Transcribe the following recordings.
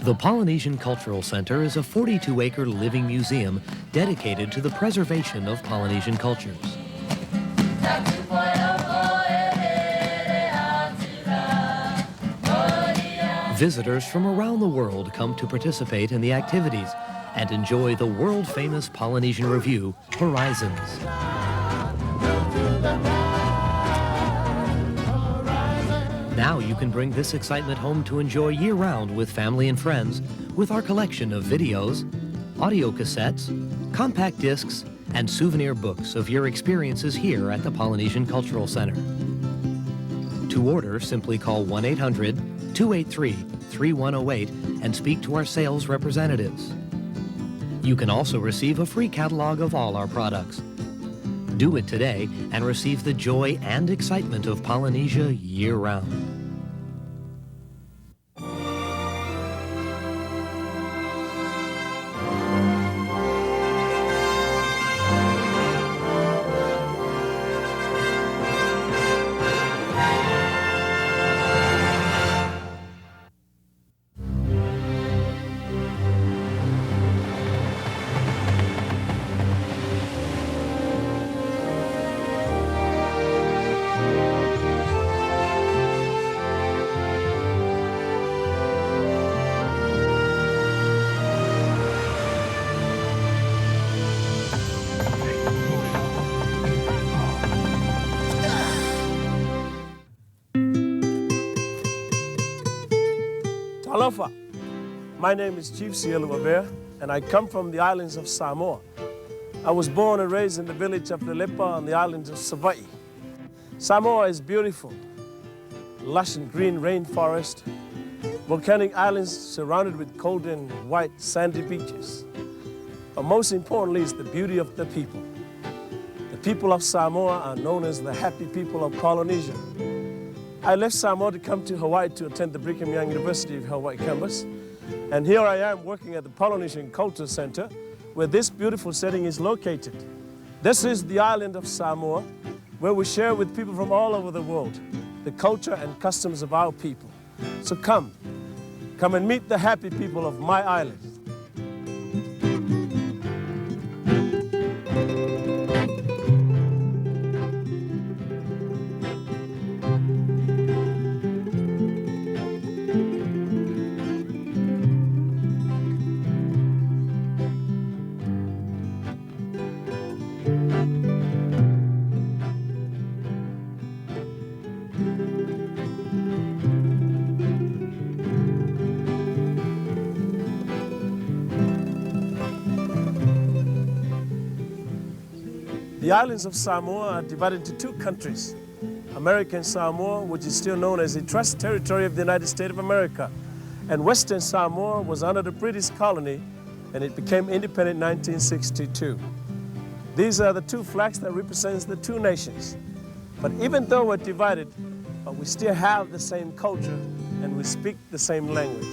The Polynesian Cultural Center is a 42-acre living museum dedicated to the preservation of Polynesian cultures. Visitors from around the world come to participate in the activities and enjoy the world-famous Polynesian revue, Horizons. Now you can bring this excitement home to enjoy year-round with family and friends with our collection of videos, audio cassettes, compact discs, and souvenir books of your experiences here at the Polynesian Cultural Center. To order, simply call 1-800-283-3108 and speak to our sales representatives. You can also receive a free catalog of all our products. Do it today and receive the joy and excitement of Polynesia year-round. Aloha. My name is Chief Sielu, and I come from the islands of Samoa. I was born and raised in the village of Lelepa on the islands of Savai'i. Samoa is beautiful, lush and green rainforest, volcanic islands surrounded with cold and white sandy beaches. But most importantly is the beauty of the people. The people of Samoa are known as the happy people of Polynesia. I left Samoa to come to Hawaii to attend the Brigham Young University of Hawaii campus. And here I am working at the Polynesian Cultural Center, where this beautiful setting is located. This is the island of Samoa, where we share with people from all over the world the culture and customs of our people. So come and meet the happy people of my island. The islands of Samoa are divided into two countries. American Samoa, which is still known as the Trust Territory of the United States of America, and Western Samoa was under the British colony, and it became independent in 1962. These are the two flags that represent the two nations. But even though we're divided, but we still have the same culture and we speak the same language.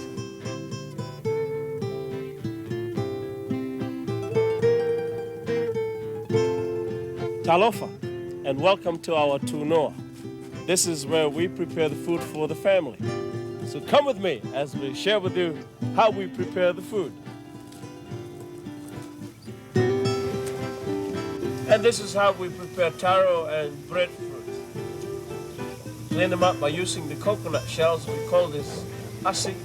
Talofa, and welcome to our tunoa. This is where we prepare the food for the family. So come with me as we share with you how we prepare the food. And this is how we prepare taro and breadfruit. Clean them up by using the coconut shells. We call this asi.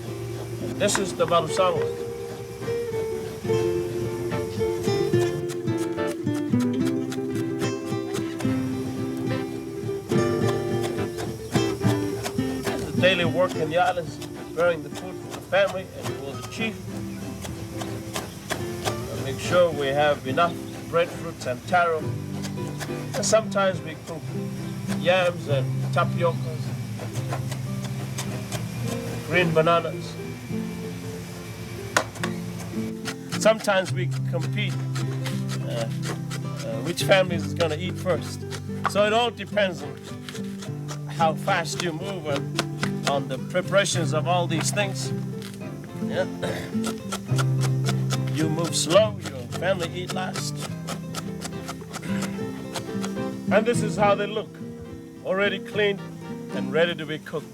And this is the malusango. Daily work in the islands, preparing the food for the family and for the chief. And make sure we have enough breadfruits and taro. And sometimes we cook yams and tapiocas, green bananas. Sometimes we compete which family is going to eat first. So it all depends on how fast you move and on the preparations of all these things. Yeah. You move slow, your family eat last. And this is how they look, already cleaned and ready to be cooked.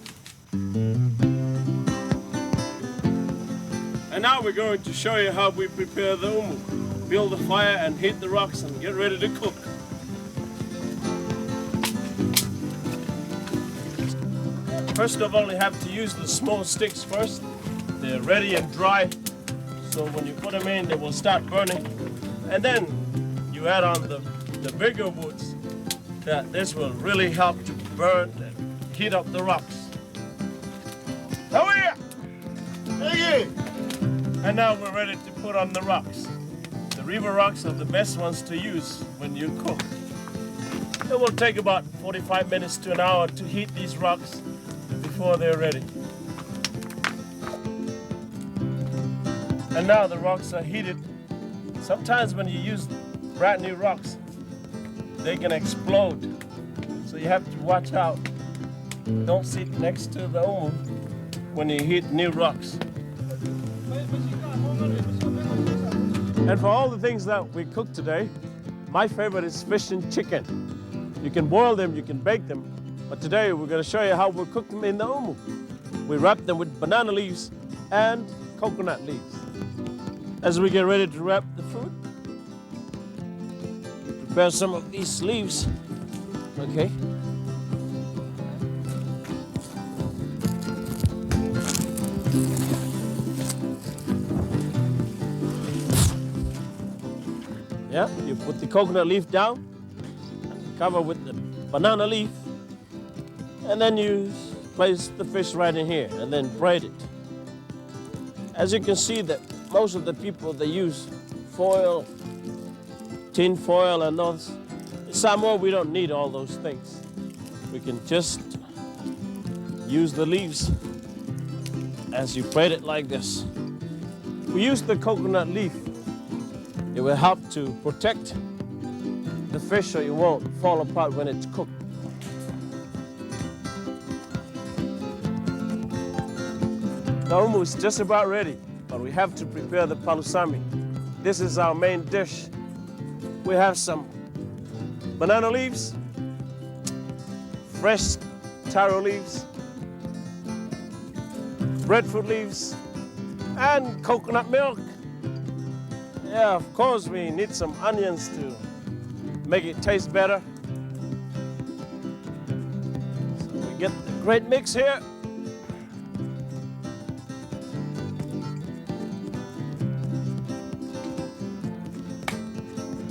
And now we're going to show you how we prepare the umu. Build a fire and heat the rocks and get ready to cook. First of all, you have to use the small sticks first. They're ready and dry, so when you put them in, they will start burning. And then you add on the bigger woods. This will really help to burn and heat up the rocks. How are you? Thank you. And now we're ready to put on the rocks. The river rocks are the best ones to use when you cook. It will take about 45 minutes to an hour to heat these rocks before they're ready. And now the rocks are heated. Sometimes when you use brand new rocks, they can explode. So you have to watch out. Don't sit next to the umu when you heat new rocks. And for all the things that we cook today, my favorite is fish and chicken. You can boil them, you can bake them, but today we're going to show you how we cook them in the umu. We wrap them with banana leaves and coconut leaves. As we get ready to wrap the food, prepare some of these leaves, okay? Yeah, you put the coconut leaf down, cover with the banana leaf, and then you place the fish right in here and then braid it. As you can see that most of the people, they use foil, tin foil and those. In Samoa, we don't need all those things. We can just use the leaves as you braid it like this. We use the coconut leaf. It will help to protect the fish so it won't fall apart when it's cooked. The umu is just about ready, but we have to prepare the palusami. This is our main dish. We have some banana leaves, fresh taro leaves, breadfruit leaves, and coconut milk. Yeah, of course, we need some onions to make it taste better. So we get the great mix here.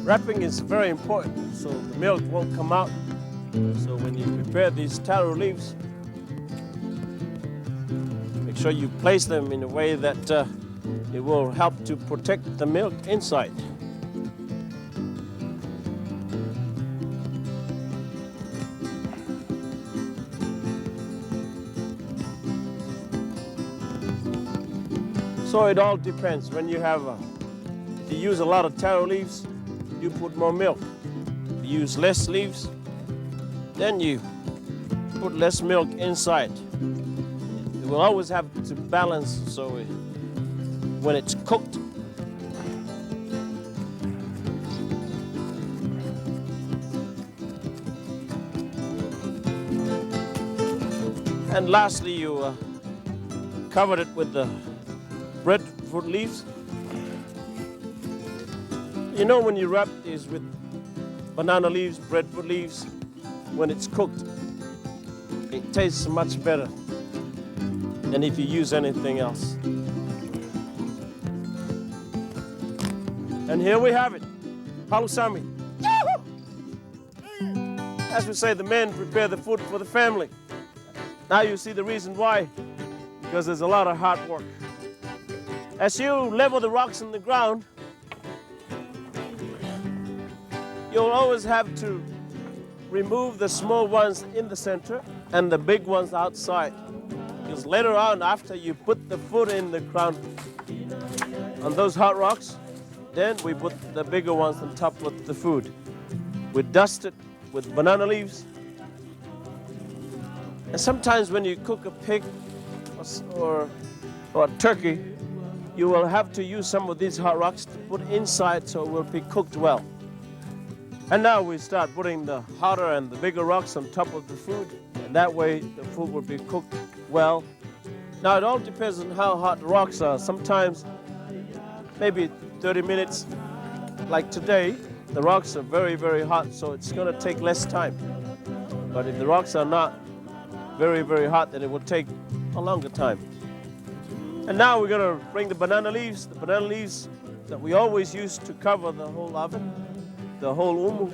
Wrapping is very important, so the milk won't come out. So when you prepare these taro leaves, make sure you place them in a way that it will help to protect the milk inside. So it all depends. When you have, if you use a lot of taro leaves, you put more milk. If you use less leaves, then you put less milk inside. You will always have to balance so when it's cooked, and lastly you cover it with the breadfruit leaves. You know, when you wrap these with banana leaves, breadfruit leaves, when it's cooked, it tastes much better than if you use anything else. And here we have it, palusami. As we say, the men prepare the food for the family. Now you see the reason why, because there's a lot of hard work. As you level the rocks in the ground, you'll always have to remove the small ones in the center and the big ones outside. Because later on, after you put the food in the ground on those hot rocks, then we put the bigger ones on top of the food. We dust it with banana leaves. And sometimes when you cook a pig or a turkey, you will have to use some of these hot rocks to put inside so it will be cooked well. And now we start putting the hotter and the bigger rocks on top of the food, and that way the food will be cooked well. Now it all depends on how hot the rocks are. Sometimes maybe 30 minutes. Like today, the rocks are very, very hot, so it's going to take less time. But if the rocks are not very, very hot, then it will take a longer time. And now we're going to bring the banana leaves that we always use to cover the whole oven, the whole umu.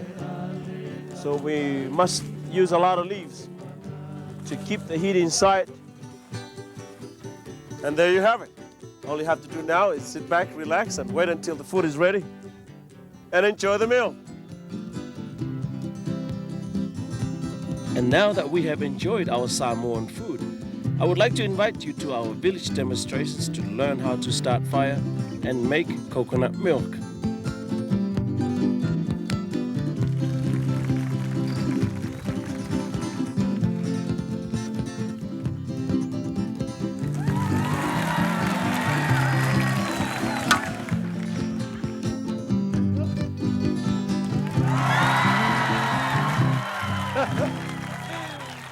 So we must use a lot of leaves to keep the heat inside. And there you have it. All you have to do now is sit back, relax, and wait until the food is ready and enjoy the meal. And now that we have enjoyed our Samoan food, I would like to invite you to our village demonstrations to learn how to start fire and make coconut milk.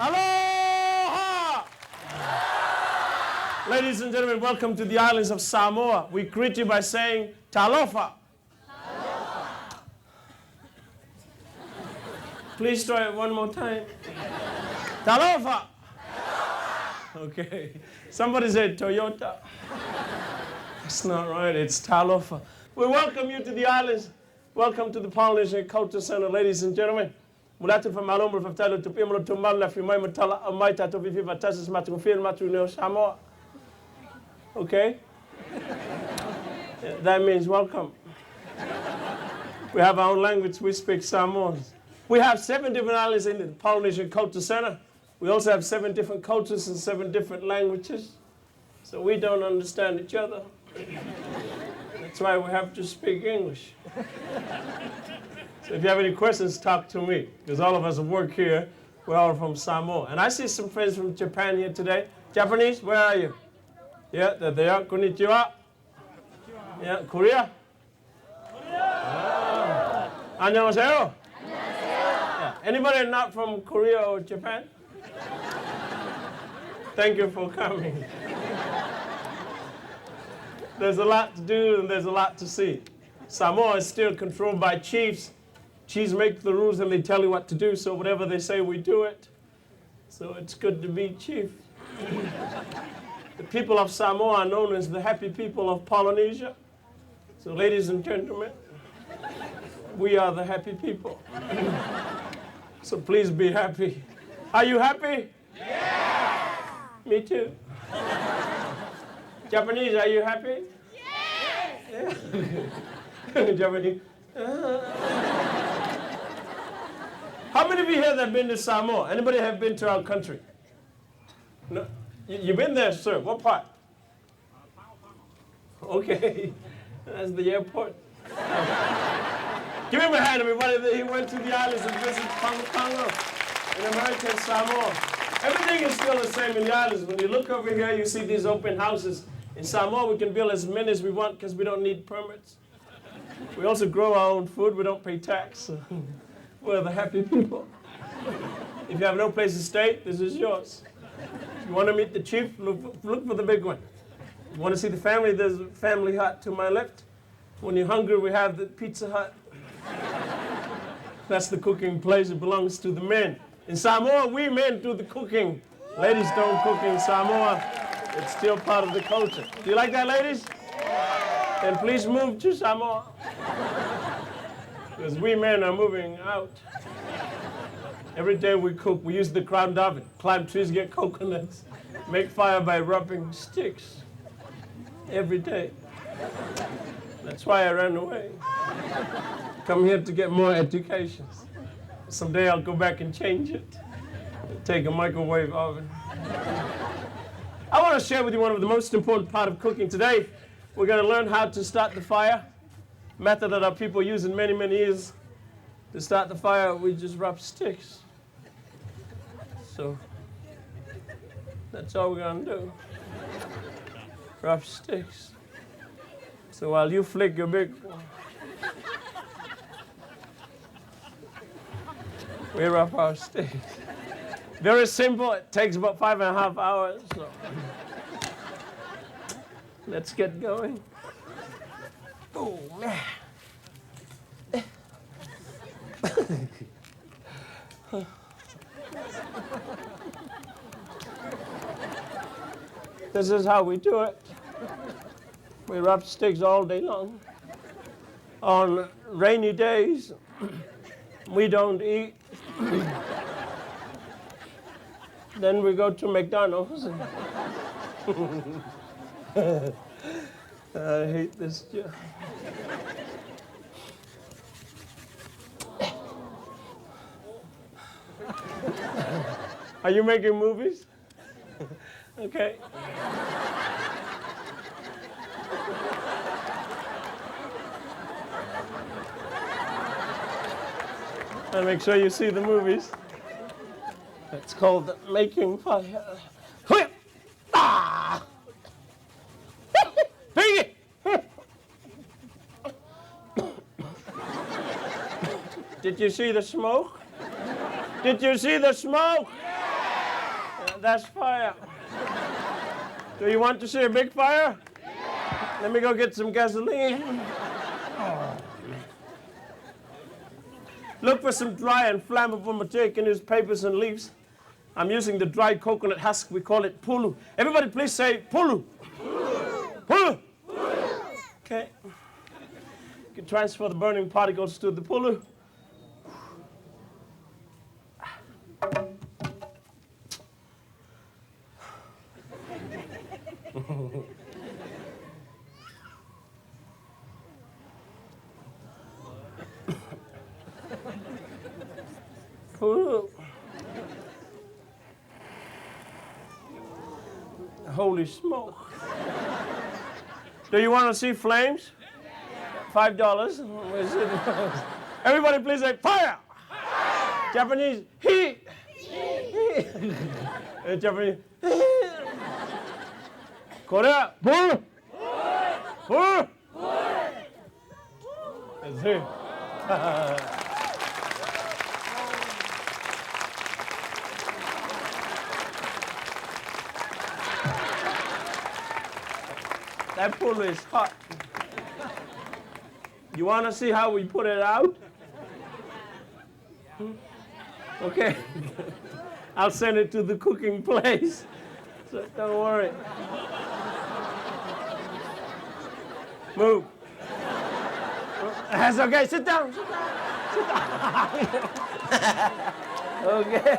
Aloha! Ladies and gentlemen, welcome to the islands of Samoa. We greet you by saying talofa. Talofa. Please try it one more time. Talofa. Talofa. Okay. Somebody said Toyota. That's not right. It's talofa. We welcome you to the islands. Welcome to the Polynesian Culture Center, ladies and gentlemen. Mulatu from Malumba from Talo to Pimolo to Mala from my Matala Amaita to Vivi Vatasis Matu Fil Matu Neo Samoa. Okay? That means welcome. We have our own language, we speak Samoan. We have 7 different islands in the Polynesian Culture Center. We also have 7 different cultures and 7 different languages. So we don't understand each other. That's why we have to speak English. So if you have any questions, talk to me, because all of us work here. We're all from Samoa. And I see some friends from Japan here today. Japanese, where are you? Yeah, there they are. Konnichiwa. Yeah, Korea? Ah. Annyeonghaseyo. Yeah. Anybody not from Korea or Japan? Thank you for coming. There's a lot to do and there's a lot to see. Samoa is still controlled by chiefs. Chiefs make the rules and they tell you what to do, so whatever they say, we do it. So it's good to be chief. The people of Samoa are known as the happy people of Polynesia. So ladies and gentlemen, we are the happy people. So please be happy. Are you happy? Yeah! Me too. Japanese, are you happy? Yes! Yeah. Japanese. How many of you here have been to Samoa? Anybody have been to our country? No? You've been there, sir. What part? Okay. That's the airport. Give him a hand, everybody. He went to the islands and visited Pongo in America and Samoa. Everything is still the same in the islands. When you look over here, you see these open houses. In Samoa, we can build as many as we want because we don't need permits. We also grow our own food. We don't pay tax. We're the happy people. If you have no place to stay, this is yours. If you want to meet the chief, look for the big one. If you want to see the family, there's a family hut to my left. When you're hungry, we have the Pizza Hut. That's the cooking place. It belongs to the men. In Samoa, we men do the cooking. Ladies don't cook in Samoa. It's still part of the culture. Do you like that, ladies? Then please move to Samoa. Because we men are moving out. Every day we cook, we use the ground oven, climb trees, get coconuts, make fire by rubbing sticks. Every day. That's why I ran away. Come here to get more education. Someday I'll go back and change it. Take a microwave oven. I want to share with you one of the most important part of cooking today. We're going to learn how to start the fire. Method that our people use in many, many years. To start the fire, we just rub sticks. So that's all we're going to do. Rub sticks. So while you flick your big one, we rub our sticks. Very simple. It takes about 5.5 hours. So let's get going. Oh, man. This is how we do it. We rub sticks all day long. On rainy days, we don't eat. Then we go to McDonald's. I hate this job. Are you making movies? Okay. And make sure you see the movies. It's called Making Fire. Whip! Ah! Bring it! Did you see the smoke? Did you see the smoke? That's fire. Do you want to see a big fire? Let me go get some gasoline. Look for some dry and flammable material. You can use papers and leaves. I'm using the dried coconut husk. We call it pulu. Everybody please say pulu. Pulu. Okay. You can transfer the burning particles to the pulu. Pulu. Holy smoke. Do you want to see flames? $5. Everybody please say fire. Japanese, heat. Japanese, Korea, bull. Bull. That's it. That pulu is hot. You want to see how we put it out? Okay. I'll send it to the cooking place. So don't worry. Move. That's okay. Sit down. Sit down. Sit down. Okay.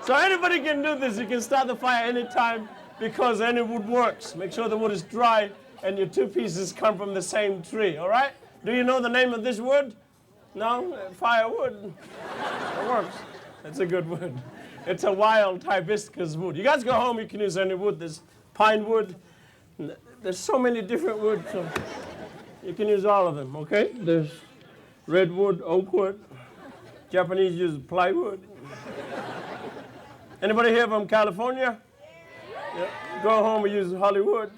So anybody can do this. You can start the fire anytime because any wood works. Make sure the wood is dry and your two pieces come from the same tree, all right? Do you know the name of this wood? No? Firewood. It works. It's a good wood. It's a wild hibiscus wood. You guys go home, you can use any wood. There's pine wood. There's so many different woods, so you can use all of them, okay? There's redwood, oak wood. Japanese use plywood. Anybody here from California? Yeah. Go home and use Hollywood.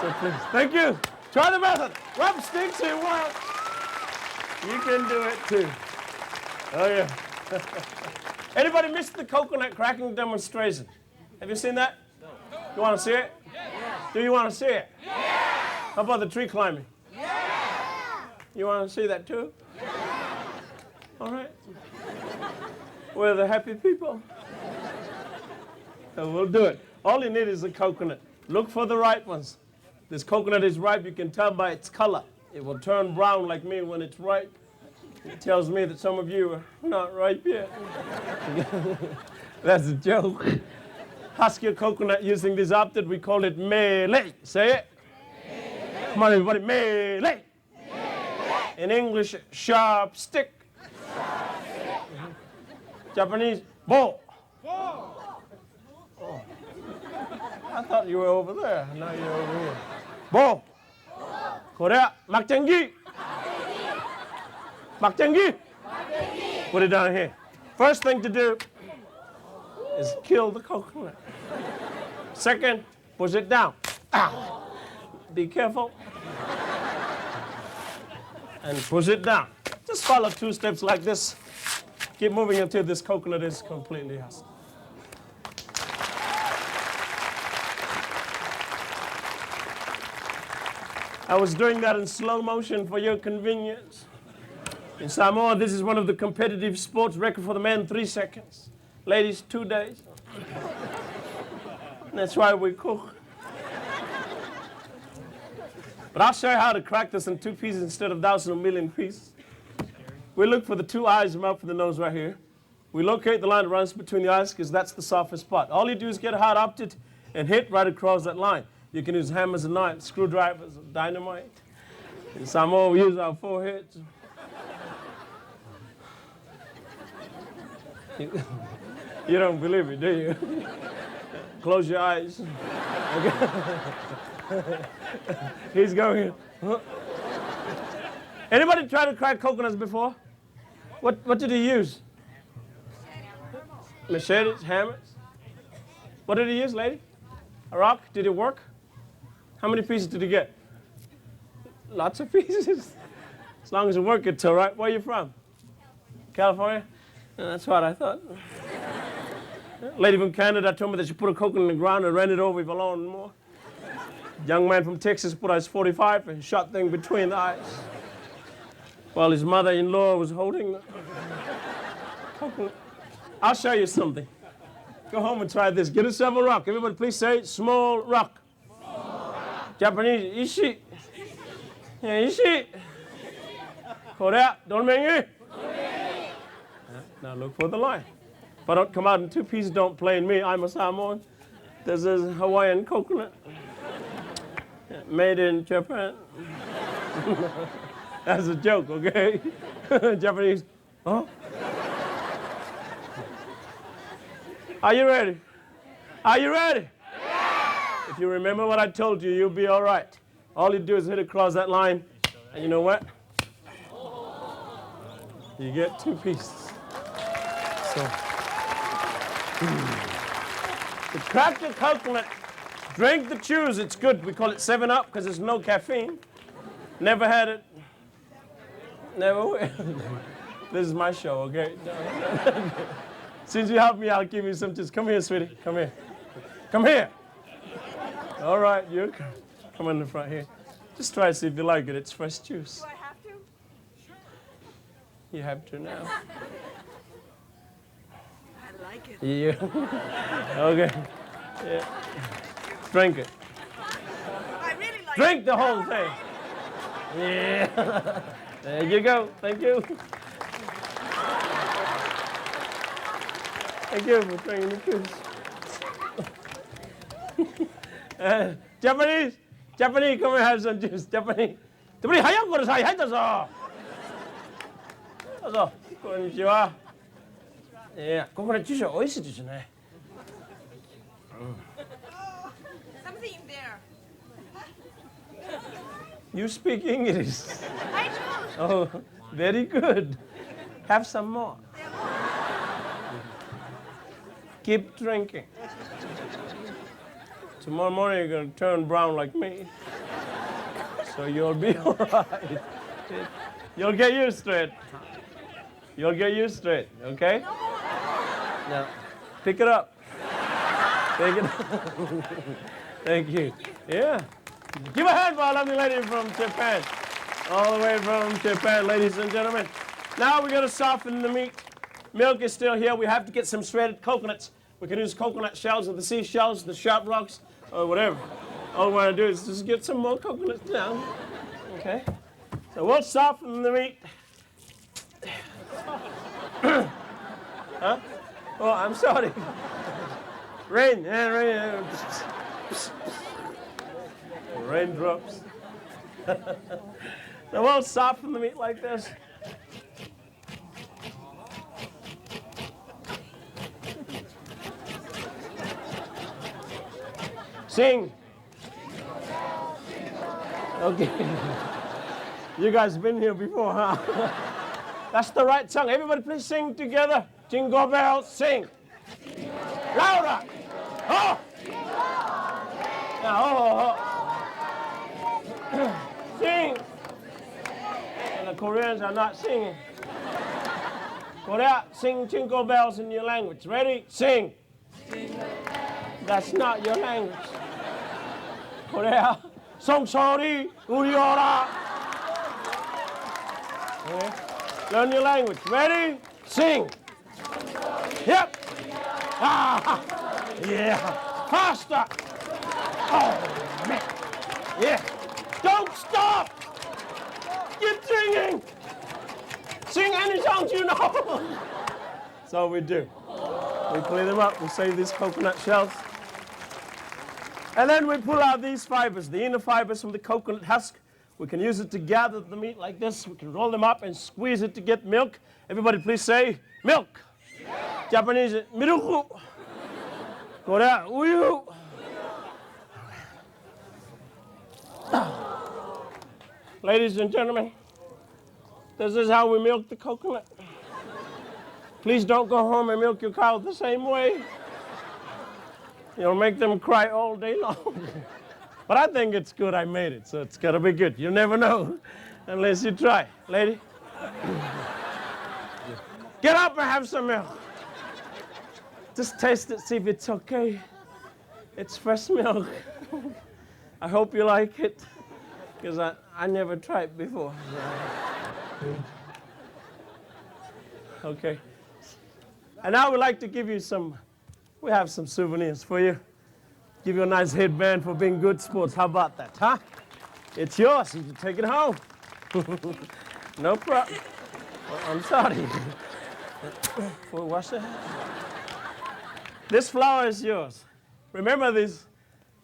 So please, thank you. Try the method. Rub sticks, it works. You can do it too. Oh yeah. Anybody missed the coconut cracking demonstration? Have you seen that? No. You want to see it? Yes. Do you want to see it? Yes. How about the tree climbing? Yes. You want to see that too? Yes. All right. We're the happy people. So we'll do it. All you need is a coconut. Look for the ripe ones. This coconut is ripe. You can tell by its color. It will turn brown like me when it's ripe. It tells me that some of you are not ripe yet. That's a joke. Husk your coconut using this opted. We call it mele. Say it. Mele. Come on, everybody. Mele. Mele. In English, sharp stick. Sharp stick. Japanese, bo. Bo. Oh. I thought you were over there. Now you're over here. Bo. Korea, 막장기. 막장기. Put it down here. First thing to do is kill the coconut. Second, push it down. Ow. Be careful. And push it down. Just follow 2 steps like this. Keep moving until this coconut is completely husked. I was doing that in slow motion for your convenience. In Samoa, this is one of the competitive sports. Record for the men, 3 seconds. Ladies, 2 days. That's why we cook. But I'll show you how to crack this in 2 pieces instead of 1,000,000 pieces. We look for the 2 eyes, mouth, and the nose right here. We locate the line that runs between the eyes because that's the softest spot. All you do is get hard up it and hit right across that line. You can use hammers and knives, screwdrivers, dynamite. In Samoa, we use our foreheads. You don't believe it, do you? Close your eyes. Okay. He's going. Huh? Anybody try to crack coconuts before? What did he use? Machetes, hammers. What did he use, lady? A rock? Did it work? How many pieces did he get? Lots of pieces. As long as it worked, it's all right. Where are you from? California? That's what I thought. Lady from Canada told me that she put a coconut in the ground and ran it over if alone and more. Young man from Texas put out his .45 and shot thing between the eyes while his mother-in-law was holding the coconut. I'll show you something. Go home and try this. Get yourself a rock. Everybody please say small rock. Small rock. Japanese, ishi. Yeah, ishi. Korea, donmengi. Now look for the line. If I don't come out in 2 pieces, don't blame me. I'm a Samoan. This is Hawaiian coconut. Made in Japan. That's a joke, okay? Japanese. Huh? Are you ready? Are you ready? Yeah! If you remember what I told you, you'll be all right. All you do is hit across that line, and you know what? You get 2 pieces. So, to crack the coconut, drink the juice. It's good. We call it 7-Up because there's no caffeine. Never had it. Never will. This is my show, okay? Since you helped me, I'll give you some juice. Come here, sweetie. Come here. Come here. All right, you come in the front here. Just try to see if you like it. It's fresh juice. Do I have to? You have to now. I like it. Yeah. Okay. Yeah. Drink it. I really like Drink it. the whole thing. Yeah. There you go. Thank you. Thank you for drinking the juice. Japanese, come and have some juice. Japanese. Japanese, 早くください。はい、どうぞ。どうぞ。こんにちは。いや、ここのジュース美味しいですね。Something in there. You speak English. I do. Oh, very good. Have some more. Keep drinking. Tomorrow morning you're going to turn brown like me. So you'll be all right. You'll get used to it. You'll get used to it, okay? Now, pick it up. Pick it up. Thank you. Yeah. Give a hand for our lovely lady from Japan. All the way from Japan, ladies and gentlemen. Now we're going to soften the meat. Milk is still here. We have to get some shredded coconuts. We can use coconut shells or the seashells, the sharp rocks, or whatever. All we want to do is just get some more coconuts down. Okay? So we'll soften the meat. Huh? Oh, I'm sorry. Rain. Yeah, rain. Raindrops. So we'll soften the meat like this. Sing. Okay. You guys have been here before, huh? That's the right song. Everybody please sing together. Jingle bells, sing. Louder. Oh. Now, oh. Sing. And the Koreans are not singing. Korea, sing jingle bells in your language. Ready? Sing. That's not your language. Korea, 송소리 우리어라. Okay. Learn your language. Ready? Sing. Yep. Ah, yeah. Faster. Oh, man. Yeah. Don't stop. Keep singing. Sing any songs you know. That's all we do. We clean them up. We save these coconut shells. And then we pull out these fibers, the inner fibers from the coconut husk. We can use it to gather the meat like this. We can roll them up and squeeze it to get milk. Everybody please say milk. Yeah. Japanese, miruku. Korea, uyu. Ladies and gentlemen, this is how we milk the coconut. Please don't go home and milk your cow the same way. You'll make them cry all day long. But I think it's good I made it, so it's gotta be good. You never know unless you try. Lady, get up and have some milk. Just taste it, see if it's okay. It's fresh milk. I hope you like it, because I never tried before. Okay. And now we'd like to give you we have some souvenirs for you. Give you a nice headband for being good sports. How about that, huh? It's yours. You can take it home. No problem. I'm sorry. Wash it. This flower is yours. Remember this.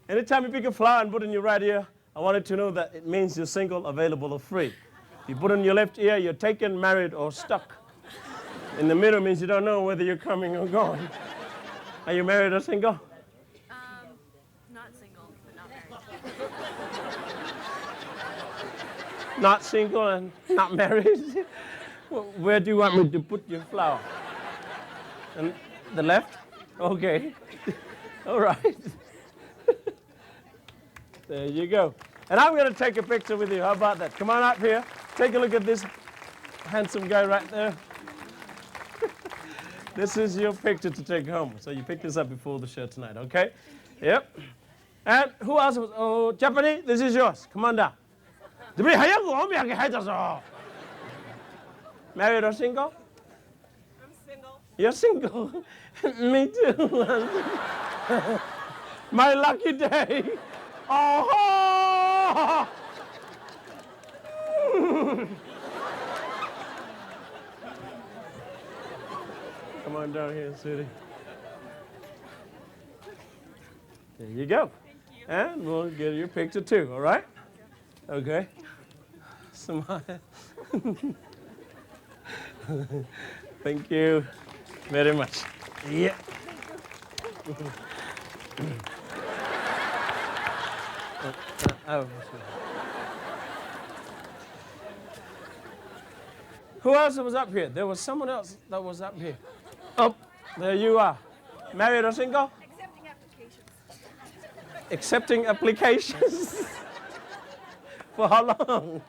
Anytime you pick a flower and put it in your right ear, I wanted to know that it means you're single, available, or free. If you put it in your left ear, you're taken, married, or stuck. In the middle means you don't know whether you're coming or going. Are you married or single? Not single, but not married. Not single and not married? Where do you want me to put your flower? And the left? Okay. All right. There you go. And I'm going to take a picture with you. How about that? Come on up here. Take a look at this handsome guy right there. This is your picture to take home. So you pick this up before the show tonight, okay? Yep. And who else was? Oh, Japanese, this is yours. Come on down. Married or single? I'm single. You're single? Me too. My lucky day. Oh! Come on down here, sweetie. There you go. Thank you. And we'll get your picture too, all right? Okay. Smile. Thank you very much. Yeah. Who else was up here? There was someone else that was up here. Oh, there you are. Married or single? Accepting applications. Accepting applications? For how long?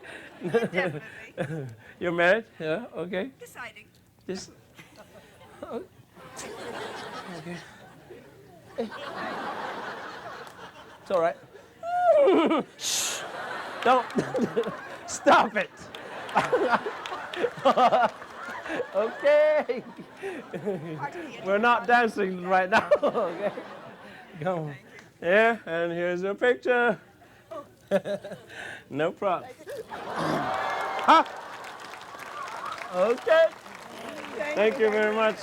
Definitely. You're married? Yeah, okay. Deciding. Just, okay. It's all right. Shh. Don't. Stop it. Okay. We're not dancing right now. Okay. Come on. Yeah, and here's your picture. No problem. Huh? Okay. Thank you very much.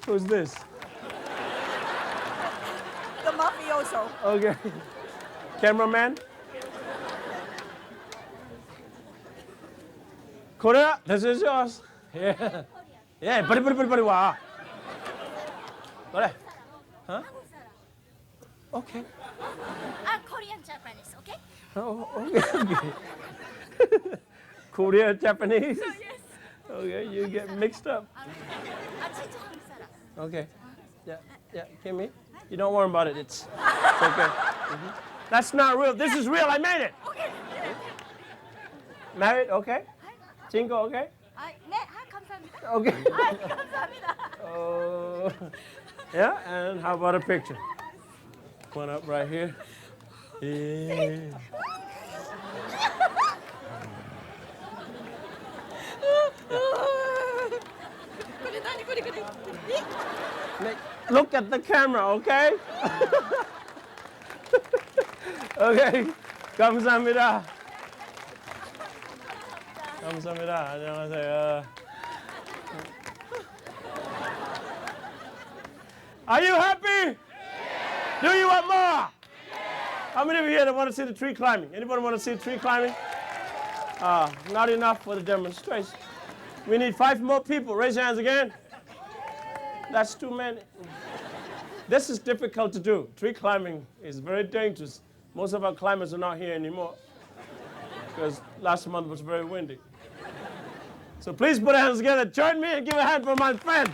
Who's this? The mafioso. Okay. Cameraman? Korea, this is yours. Yeah. Yeah, bari wa. Kore. Huh? Okay. Korean Japanese, okay? Oh, okay. Korea, Japanese? Yes. Okay, you get mixed up. 진짜 한국 사람. Okay. Yeah, Kimmy. You don't worry about it. It's okay. That's not real. This is real. I made it. Okay. Married? Okay. Single? Okay. 네, 감사합니다. Okay. 감사합니다. Oh. Yeah, and how about a picture? One up right here. Yeah. Look at the camera, okay? Okay. 감사합니다. 감사합니다. 안녕하세요. Are you happy? Do you want more? How many of you here that want to see the tree climbing? Anybody want to see tree climbing? Not enough for the demonstration. We need 5 more people. Raise your hands again. That's too many. This is difficult to do. Tree climbing is very dangerous. Most of our climbers are not here anymore because last month was very windy. So please put your hands together. Join me and give a hand for my friend,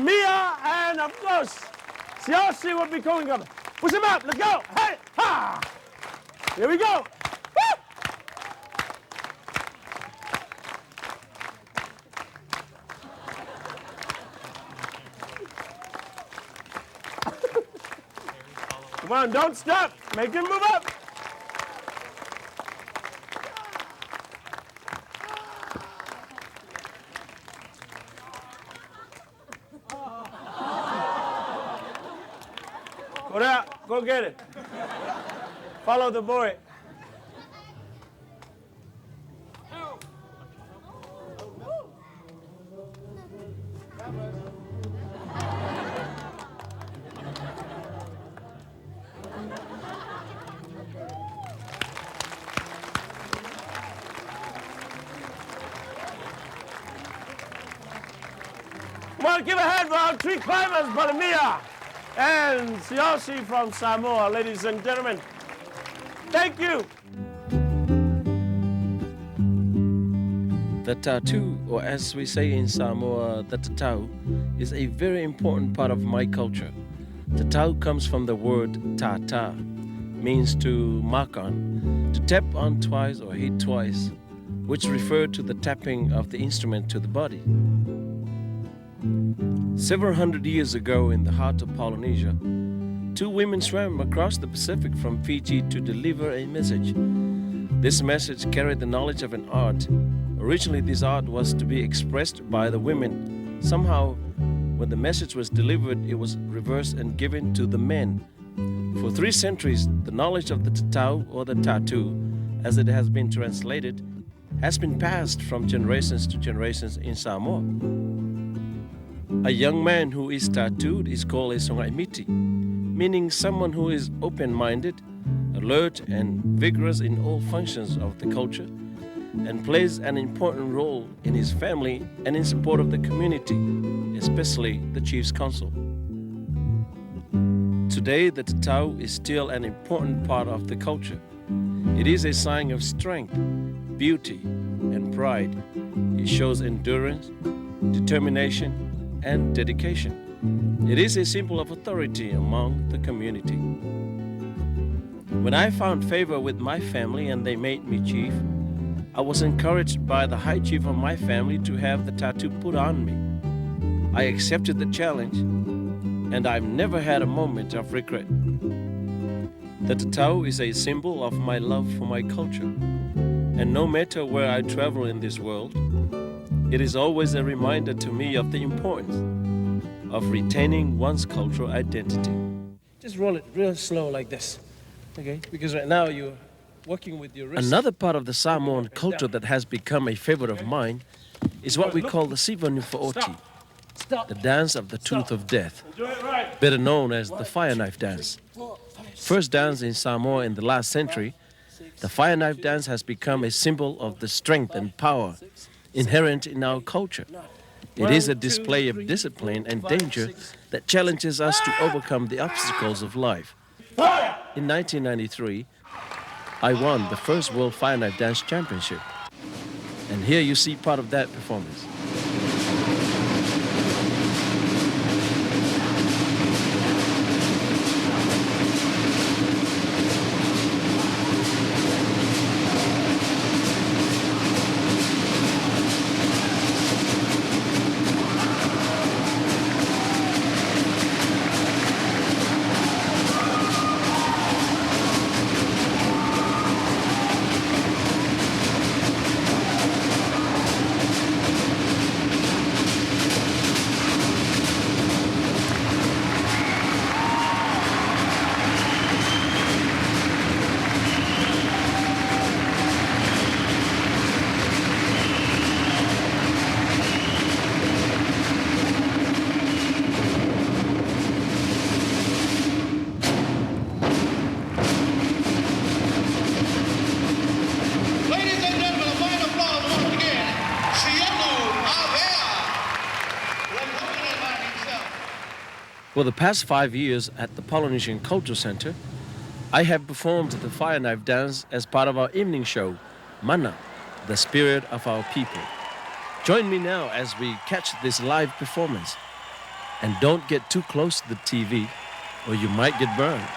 Mia, and of course, Siaoshi will be going up. Push him up. Let's go. Hey, ha! Here we go. Woo! Come on, don't stop. Make him move up. Go there, go get it. Follow the boy. Come on, give a hand for our tree climbers, Mia and Siaoshi from Samoa, ladies and gentlemen. Thank you. The tattoo, or as we say in Samoa, the tatau, is a very important part of my culture. Tatau comes from the word tata, means to mark on, to tap on twice or hit twice, which refer to the tapping of the instrument to the body. Several hundred years ago, in the heart of Polynesia, 2 women swam across the Pacific from Fiji to deliver a message. This message carried the knowledge of an art. Originally, this art was to be expressed by the women. Somehow, when the message was delivered, it was reversed and given to the men. For 3 centuries, the knowledge of the tatau, or the tattoo, as it has been translated, has been passed from generations to generations in Samoa. A young man who is tattooed is called a songaimiti, meaning someone who is open-minded, alert and vigorous in all functions of the culture, and plays an important role in his family and in support of the community, especially the chief's council. Today, the tatau is still an important part of the culture. It is a sign of strength, beauty, and pride. It shows endurance, determination, and dedication. It is a symbol of authority among the community. When I found favor with my family and they made me chief, I was encouraged by the high chief of my family to have the tattoo put on me. I accepted the challenge, and I've never had a moment of regret. The tatau is a symbol of my love for my culture, and no matter where I travel in this world, it is always a reminder to me of the importance of retaining one's cultural identity. Just roll it real slow like this, okay? Because right now you're working with your wrist. Another part of the Samoan culture that has become a favorite of mine is what we call the Sivanu Fa'oti, the dance of the tooth of death, better known as the fire knife dance. First dance in Samoa in the last century, the fire knife dance has become a symbol of the strength and power inherent in our culture. It is a display of discipline and danger that challenges us to overcome the obstacles of life. In 1993, I won the first World Fire Knife Dance Championship. And here you see part of that performance. For the past 5 years at the Polynesian Culture Center, I have performed the fire knife dance as part of our evening show, Mana, the spirit of our people. Join me now as we catch this live performance. And don't get too close to the TV or you might get burned.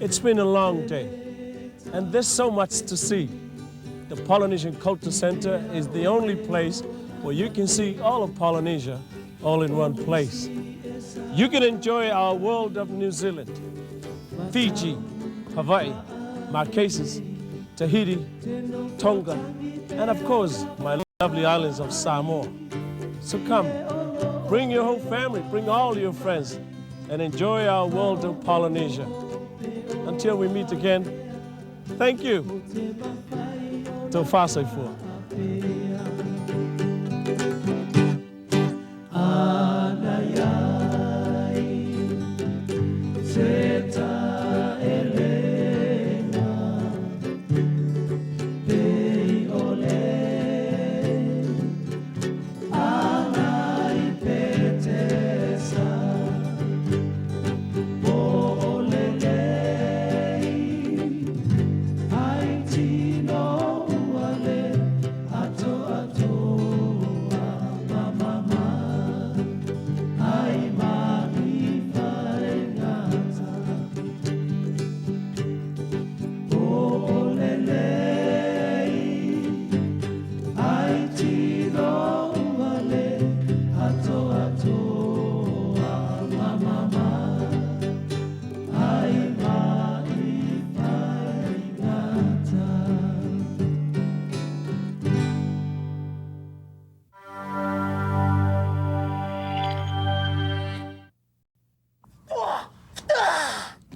It's been a long day, and there's so much to see. The Polynesian Culture Center is the only place where you can see all of Polynesia all in one place. You can enjoy our world of New Zealand, Fiji, Hawaii, Marquesas, Tahiti, Tonga, and of course, my lovely islands of Samoa. So come, bring your whole family, bring all your friends, and enjoy our world of Polynesia. Until we meet again, thank you. Te whāsai fua.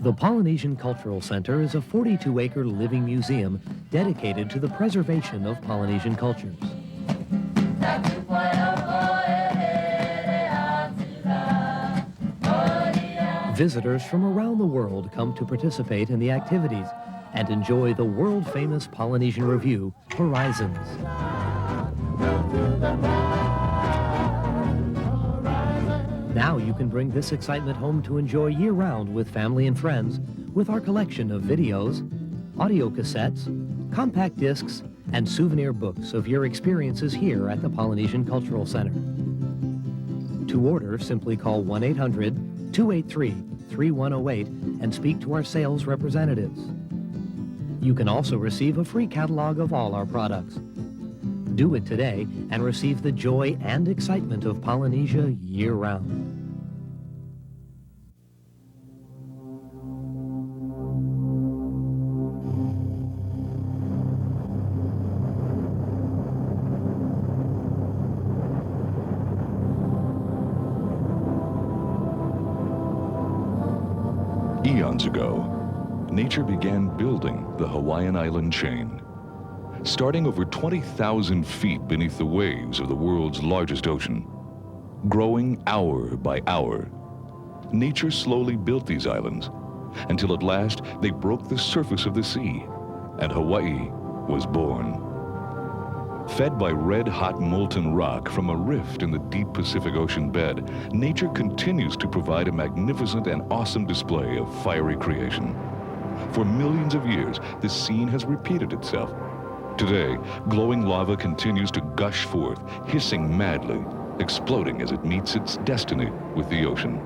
The Polynesian Cultural Center is a 42-acre living museum dedicated to the preservation of Polynesian cultures. Visitors from around the world come to participate in the activities and enjoy the world-famous Polynesian revue, Horizons. Now you can bring this excitement home to enjoy year-round with family and friends with our collection of videos, audio cassettes, compact discs, and souvenir books of your experiences here at the Polynesian Cultural Center. To order, simply call 1-800-283-3108 and speak to our sales representatives. You can also receive a free catalog of all our products. Do it today and receive the joy and excitement of Polynesia year-round. Eons ago, nature began building the Hawaiian island chain. Starting over 20,000 feet beneath the waves of the world's largest ocean, growing hour by hour, nature slowly built these islands until at last they broke the surface of the sea and Hawaii was born. Fed by red-hot molten rock from a rift in the deep Pacific Ocean bed, nature continues to provide a magnificent and awesome display of fiery creation. For millions of years, this scene has repeated itself. Today, glowing lava continues to gush forth, hissing madly, exploding as it meets its destiny with the ocean.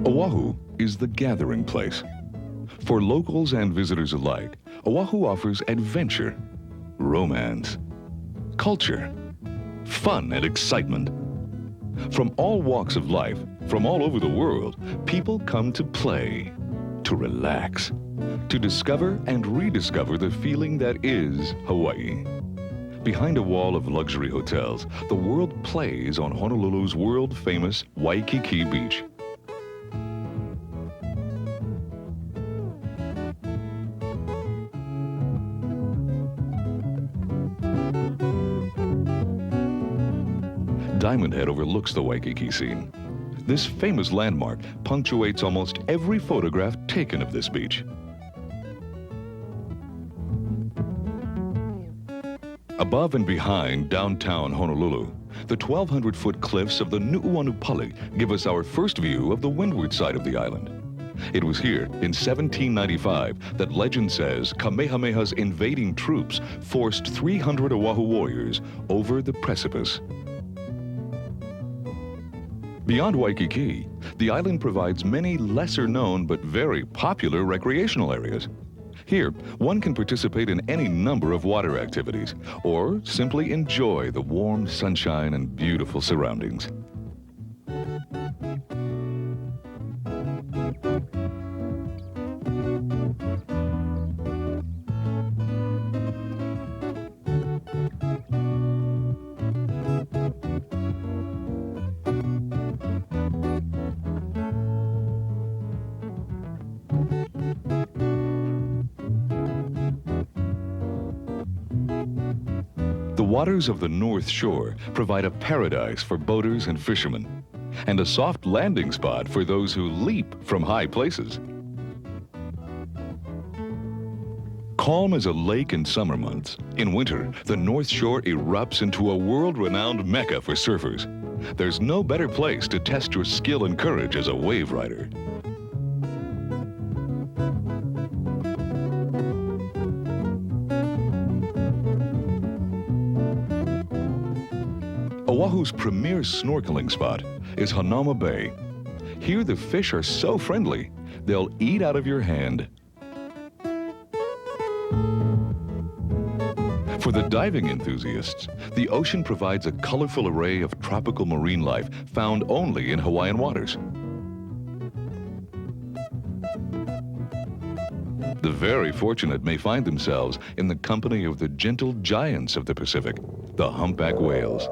Oahu is the gathering place. For locals and visitors alike, Oahu offers adventure, romance, culture, fun and excitement. From all walks of life, from all over the world, people come to play, to relax, to discover and rediscover the feeling that is Hawaii. Behind a wall of luxury hotels, the world plays on Honolulu's world-famous Waikiki Beach. Diamond Head overlooks the Waikiki scene. This famous landmark punctuates almost every photograph taken of this beach. Above and behind downtown Honolulu, the 1,200-foot cliffs of the Nu'uanupali give us our first view of the windward side of the island. It was here in 1795 that legend says Kamehameha's invading troops forced 300 Oahu warriors over the precipice. Beyond Waikiki, the island provides many lesser-known but very popular recreational areas. Here, one can participate in any number of water activities or simply enjoy the warm sunshine and beautiful surroundings. The waters of the North Shore provide a paradise for boaters and fishermen, and a soft landing spot for those who leap from high places. Calm as a lake in summer months, in winter, the North Shore erupts into a world-renowned mecca for surfers. There's no better place to test your skill and courage as a wave rider. Oahu's premier snorkeling spot is Hanauma Bay. Here the fish are so friendly, they'll eat out of your hand. For the diving enthusiasts, the ocean provides a colorful array of tropical marine life found only in Hawaiian waters. The very fortunate may find themselves in the company of the gentle giants of the Pacific, the humpback whales.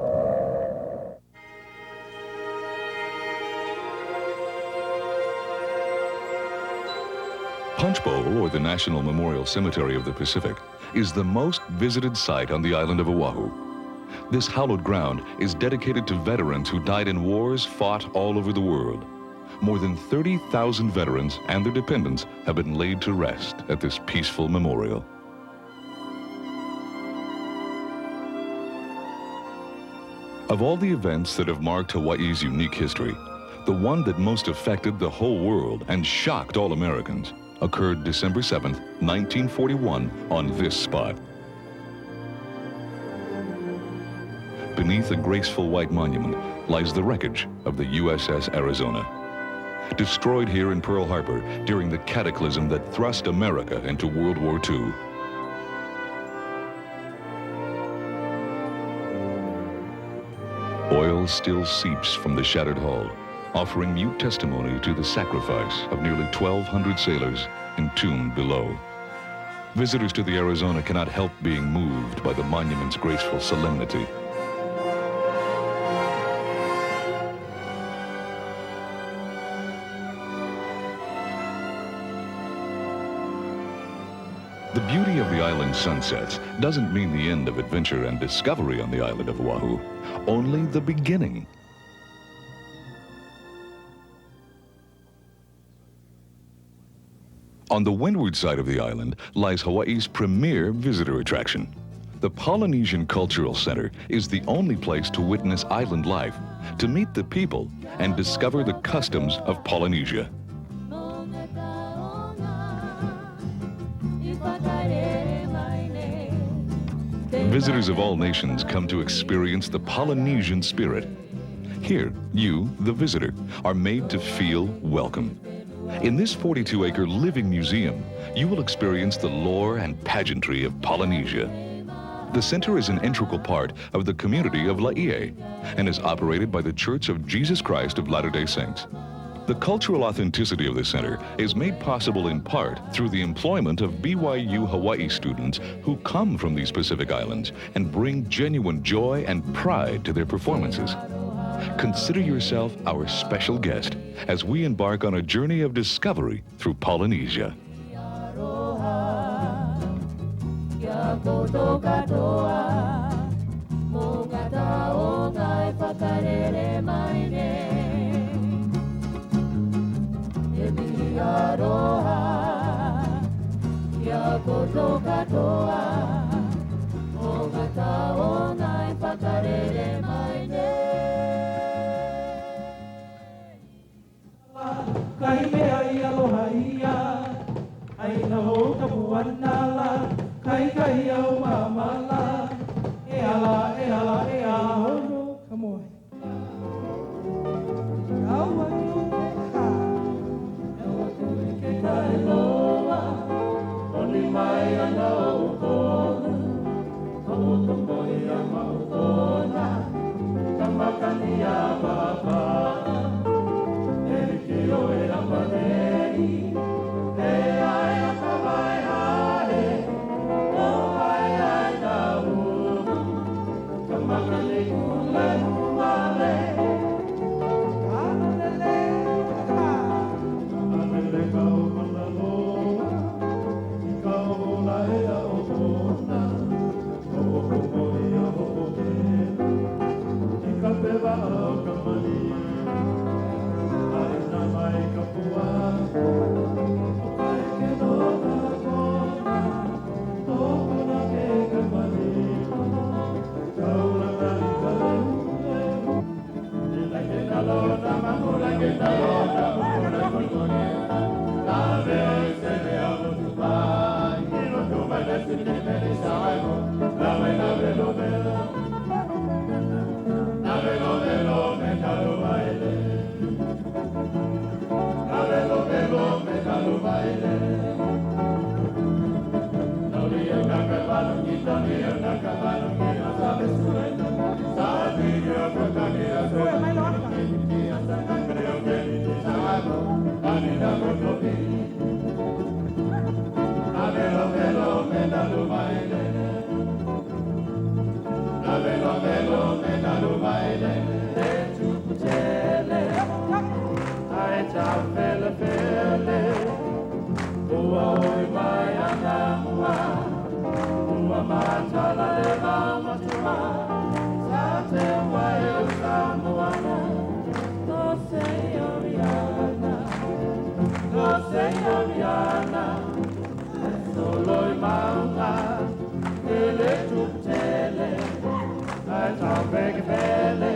Punch Bowl, or the National Memorial Cemetery of the Pacific, is the most visited site on the island of Oahu. This hallowed ground is dedicated to veterans who died in wars fought all over the world. More than 30,000 veterans and their dependents have been laid to rest at this peaceful memorial. Of all the events that have marked Hawaii's unique history, the one that most affected the whole world and shocked all Americans occurred December 7th, 1941, on this spot. Beneath a graceful white monument lies the wreckage of the USS Arizona, destroyed here in Pearl Harbor during the cataclysm that thrust America into World War II. Oil still seeps from the shattered hull, offering mute testimony to the sacrifice of nearly 1,200 sailors entombed below. Visitors to the Arizona cannot help being moved by the monument's graceful solemnity. The beauty of the island's sunsets doesn't mean the end of adventure and discovery on the island of Oahu, only the beginning. On the windward side of the island lies Hawaii's premier visitor attraction. The Polynesian Cultural Center is the only place to witness island life, to meet the people, and discover the customs of Polynesia. Visitors of all nations come to experience the Polynesian spirit. Here, you, the visitor, are made to feel welcome. In this 42-acre living museum, you will experience the lore and pageantry of Polynesia. The center is an integral part of the community of Laie and is operated by the Church of Jesus Christ of Latter-day Saints. The cultural authenticity of the center is made possible in part through the employment of BYU Hawaii students who come from these Pacific Islands and bring genuine joy and pride to their performances. Consider yourself our special guest as we embark on a journey of discovery through Polynesia. Kai mea I aloha ia, ai na ho ka puanala, kai au mamala, e ala, hono, come on. Kaua ha, kaua ke kai loa, oni mai ana o kona, o tomboi a maukona, kamakani a papa. Bele,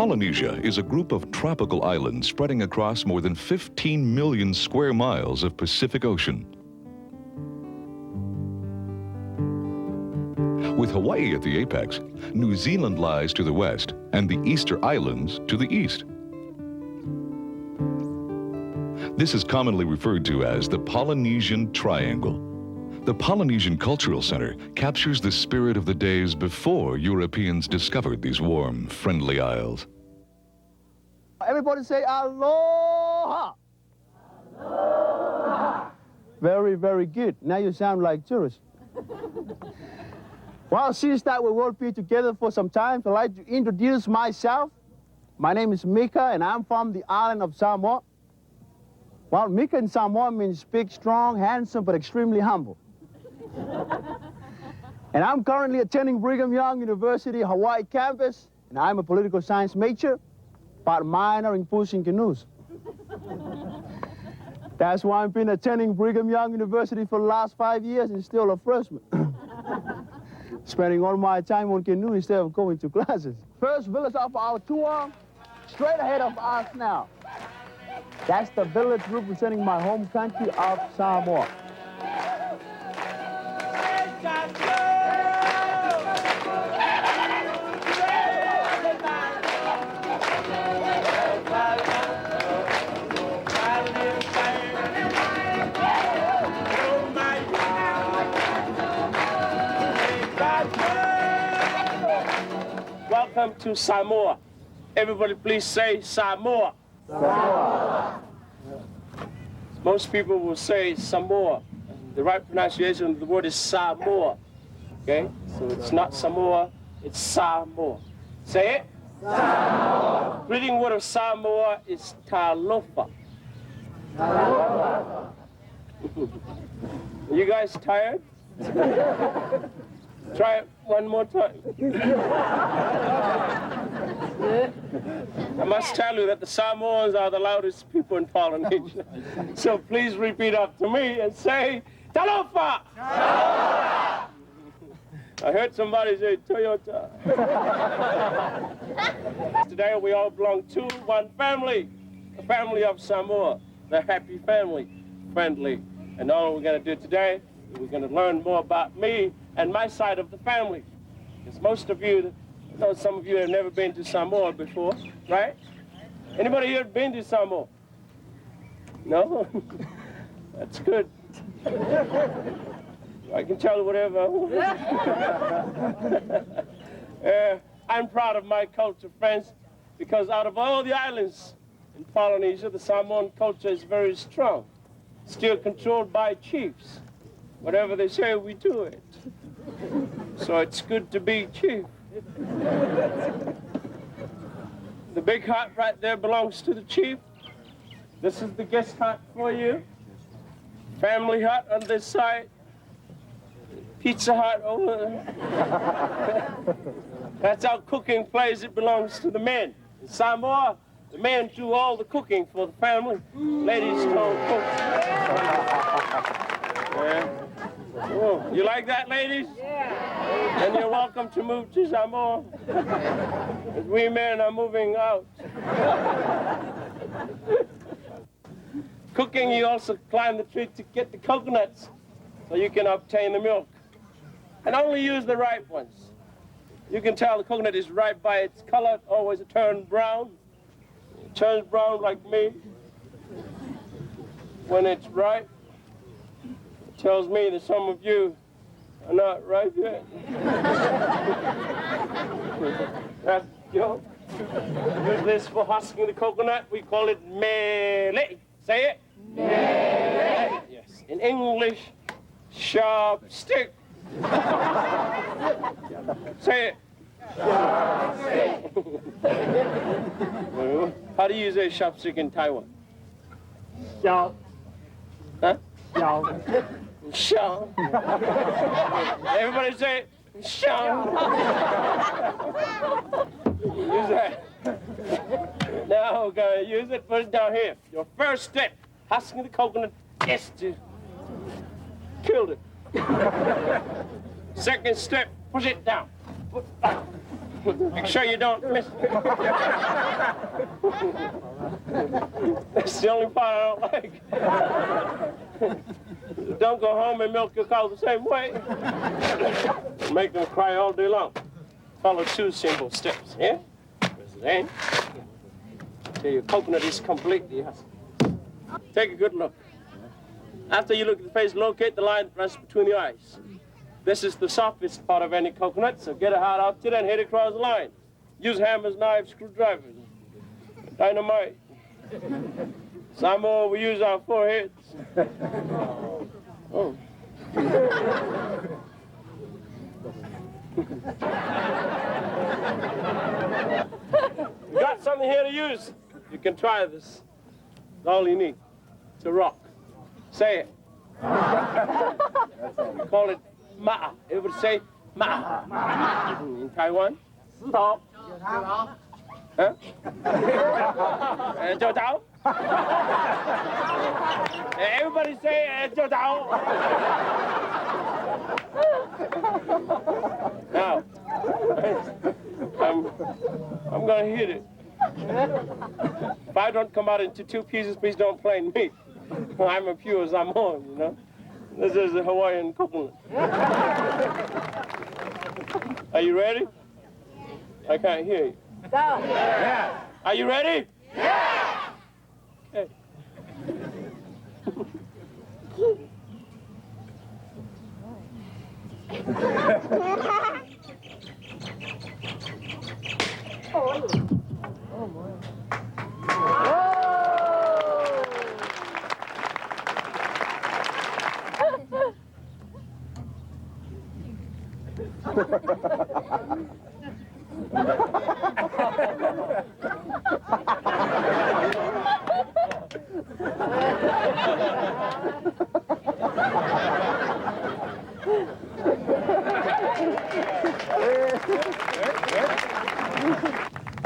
Polynesia is a group of tropical islands spreading across more than 15 million square miles of Pacific Ocean. With Hawaii at the apex, New Zealand lies to the west and the Easter Islands to the east. This is commonly referred to as the Polynesian Triangle. The Polynesian Cultural Center captures the spirit of the days before Europeans discovered these warm, friendly isles. Everybody say aloha. Aloha. Very, very good. Now you sound like tourists. Well, since that we will be together for some time, I'd like to introduce myself. My name is Mika, and I'm from the island of Samoa. Well, Mika in Samoa means big, strong, handsome, but extremely humble. And I'm currently attending Brigham Young University Hawaii campus, and I'm a political science major, but minor in pushing canoes. That's why I've been attending Brigham Young University for the last 5 years and still a freshman. Spending all my time on canoe instead of going to classes. First village of our tour, straight ahead of us now. That's the village representing my home country of Samoa. Welcome to Samoa. Everybody please say Samoa. Samoa. Most people will say Samoa. The right pronunciation of the word is Samoa. Okay? So it's not Samoa, it's Samoa. Say it. Samoa. Greeting word of Samoa is talofa. Talofa. Are you guys tired? Try it one more time. I must tell you that the Samoans are the loudest people in Polynesia. So please repeat after me and say, Talofa! Talofa! I heard somebody say Toyota. Today we all belong to one family, the family of Samoa, the happy family, friendly. And all we're going to do today, we're going to learn more about me and my side of the family. Because most of you, I know some of you have never been to Samoa before, right? Anybody here been to Samoa? No? That's good. I can tell whatever I want. I'm proud of my culture, friends, because out of all the islands in Polynesia, the Samoan culture is very strong, still controlled by chiefs. Whatever they say, we do it. So it's good to be chief. The big hut right there belongs to the chief. This is the guest hut for you. Family hut on this side. Pizza hut over there. That's our cooking place. It belongs to the men. In Samoa, the men do all the cooking for the family. Ladies don't cook. Yeah. Oh, you like that, ladies? Yeah. Then you're welcome to move to Samoa. We men are moving out. Cooking, you also climb the tree to get the coconuts so you can obtain the milk. And only use the ripe ones. You can tell the coconut is ripe by its color. Always it turns brown. It turns brown like me. When it's ripe, it tells me that some of you are not ripe yet. That's the joke. Use this for husking the coconut. We call it mele. Say it. Mele. Yes. In English, sharp stick. Say it. How do you say sharp stick in Taiwan? Xiao. Huh? Xiao. Xiao. Everybody say xiao. Use that. Now we're gonna use it. Put it down here. Your first step, husking the coconut, is to kill it. Second step, push it down. Make sure you don't miss. That's the only part I don't like. Don't go home and milk your cow the same way. Make them cry all day long. Follow 2 simple steps, yeah? Then, till your coconut is completely hustled. Take a good look. After you look at the face, locate the line that runs between the eyes. This is the softest part of any coconut, so get a hard out to it and hit it across the line. Use hammers, knives, screwdrivers, dynamite. Samoa, we use our foreheads. Oh. We got something here to use. You can try this. It's all you need. It's a rock. Say it. We call it ma'a. Everybody say ma'a. In Taiwan, stop. Huh? Jiao Jiao. Everybody say Jiao Jiao. Now, I'm gonna hit it. If I don't come out into 2 pieces, please don't blame me. I'm a pure Samoan, you know. This is a Hawaiian coconut. Are you ready? I can't hear you. Go. Yeah. Are you ready? Yeah. Okay.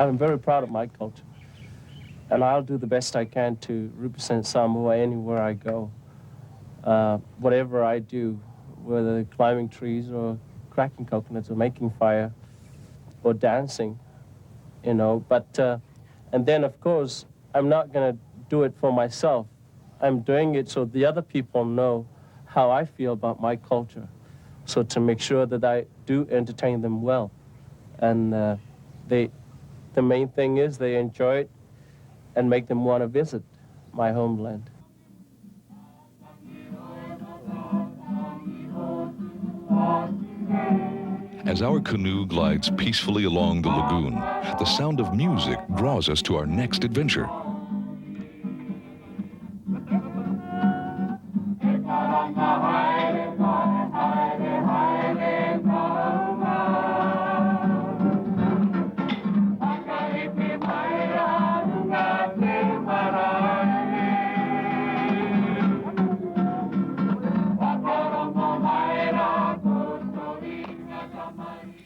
I'm very proud of my culture, and I'll do the best I can to represent Samoa anywhere I go. Whatever I do, whether climbing trees or cracking coconuts or making fire or dancing, you know. But, and then, of course, I'm not going to do it for myself. I'm doing it so the other people know how I feel about my culture, so to make sure that I do entertain them well. And the main thing is they enjoy it and make them want to visit my homeland. As our canoe glides peacefully along the lagoon, the sound of music draws us to our next adventure.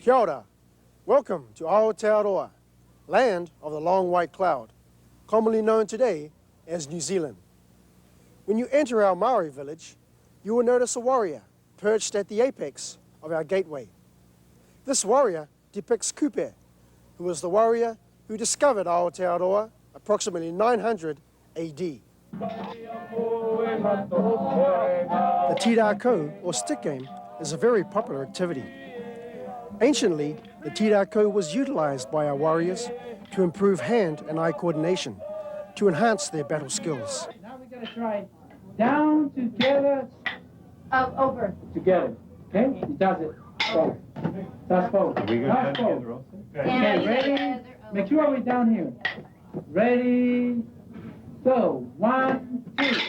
Kia ora. Welcome to Aotearoa, land of the long white cloud, commonly known today as New Zealand. When you enter our Maori village, you will notice a warrior perched at the apex of our gateway. This warrior depicts Kupe, who was the warrior who discovered Aotearoa approximately 900 AD. The tirako, or stick game, is a very popular activity. Anciently, the tirako was utilized by our warriors to improve hand and eye coordination, to enhance their battle skills. Now we're going to try down, together, Over. together. Okay? He does it. Forward. That's forward. That's forward. Okay, ready? Make sure we're down here. Ready? Go. 1, 2.